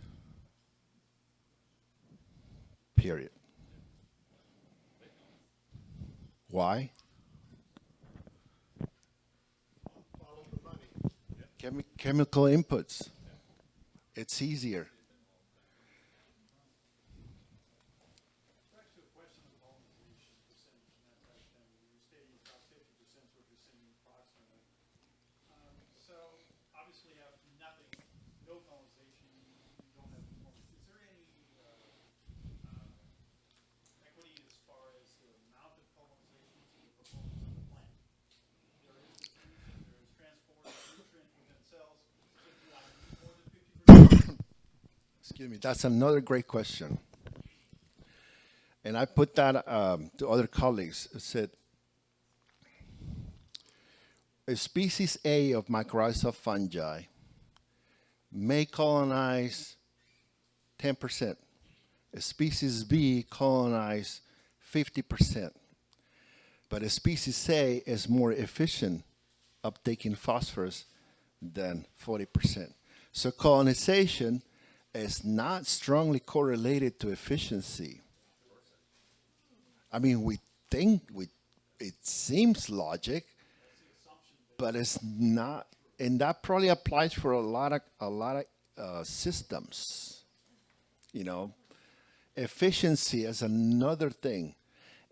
S4: Period." Why? Chemical inputs. It's easier.
S9: Back to the question of the pollination percentage and that type of thing. You're stating about 50% is what you're saying approximately. So obviously you have nothing, no pollination, you don't have pollen. Is there any equity as far as the amount of pollination to the performance of the plant? There is diffusion, there is transport of nutrient within cells. So do I need more than 50%?
S4: Excuse me. That's another great question. And I put that to other colleagues. I said, a species A of mycorrhizal fungi may colonize 10%. A species B colonize 50%. But a species A is more efficient uptaking phosphorus than 40%. So colonization is not strongly correlated to efficiency. I mean, it seems logic, but it's not, and that probably applies for a lot of systems. You know, efficiency is another thing,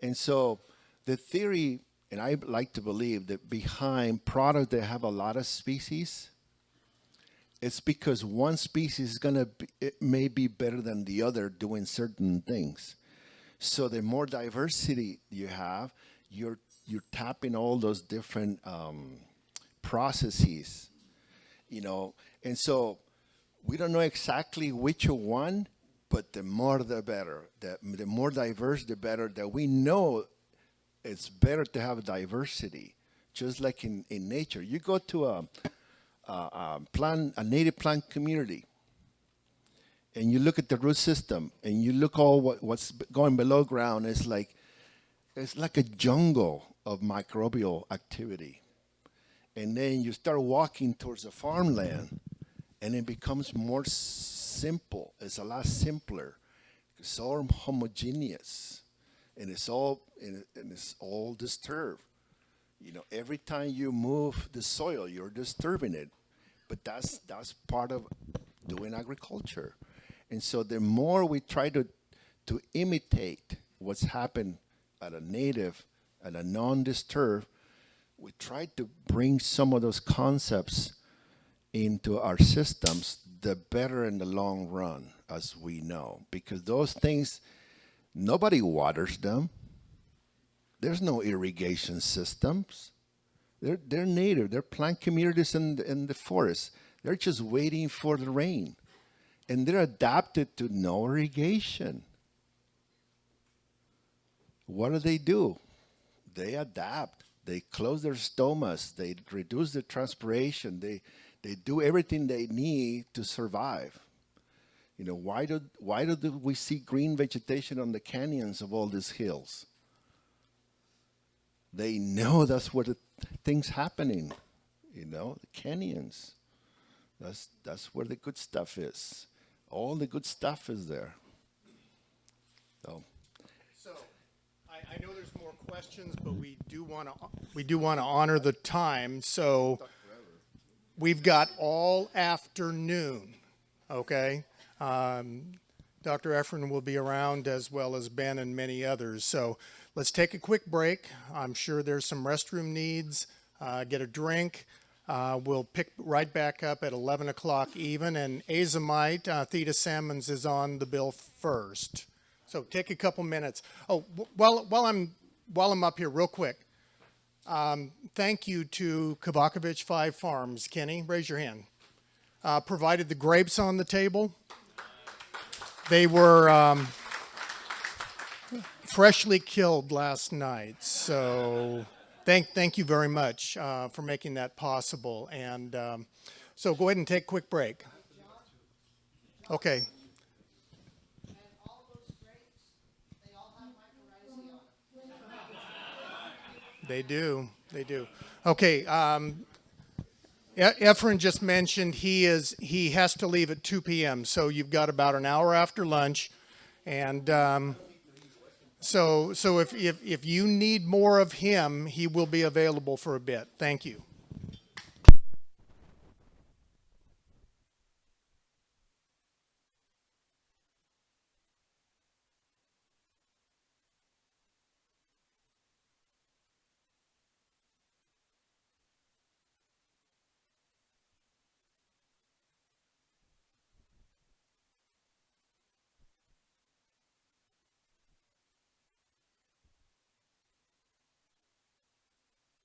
S4: and so the theory, and I like to believe that behind products that have a lot of species, it's because one species is it may be better than the other doing certain things. So the more diversity you have, you're tapping all those different processes, you know. And so we don't know exactly which one, but the more the better. The more diverse, the better. That we know it's better to have diversity, just like in nature. You go to a native plant community, and you look at the root system, and you look all what's going below ground. It's like a jungle of microbial activity. And then you start walking towards the farmland, and it becomes more simple. It's a lot simpler. It's all homogeneous, and it's all disturbed. You know, every time you move the soil, you're disturbing it. But that's part of doing agriculture. And so the more we try to imitate what's happened at a native and a non-disturbed, we try to bring some of those concepts into our systems, the better in the long run, as we know. Because those things, nobody waters them. There's no irrigation systems. They're native. They're plant communities in the forest. They're just waiting for the rain. And they're adapted to no irrigation. What do? They adapt. They close their stomas. They reduce the transpiration. They do everything they need to survive. You know, why do we see green vegetation on the canyons of all these hills? They know that's where the thing's happening. You know, the canyons. That's where the good stuff is. All the good stuff is there.
S1: So, I know there's more questions, but we do want to honor the time. So, we've got all afternoon. Okay, Dr. Efren will be around, as well as Ben and many others. So, let's take a quick break. I'm sure there's some restroom needs. Get a drink. We'll pick right back up at 11 o'clock even, and azomite, Theta salmons, is on the bill first. So take a couple minutes. Oh, while I'm up here, real quick, thank you to Kavakovich 5 Farms. Kenny, raise your hand. provided the grapes on the table. They were freshly killed last night, so thank you very much for making that possible. And so go ahead and take a quick break. Okay.
S10: And all those grapes, they all have mycorrhizae on them.
S1: They do. They do. Okay. Efren just mentioned he has to leave at 2 p.m. So you've got about an hour after lunch, and so if you need more of him, he will be available for a bit. Thank you.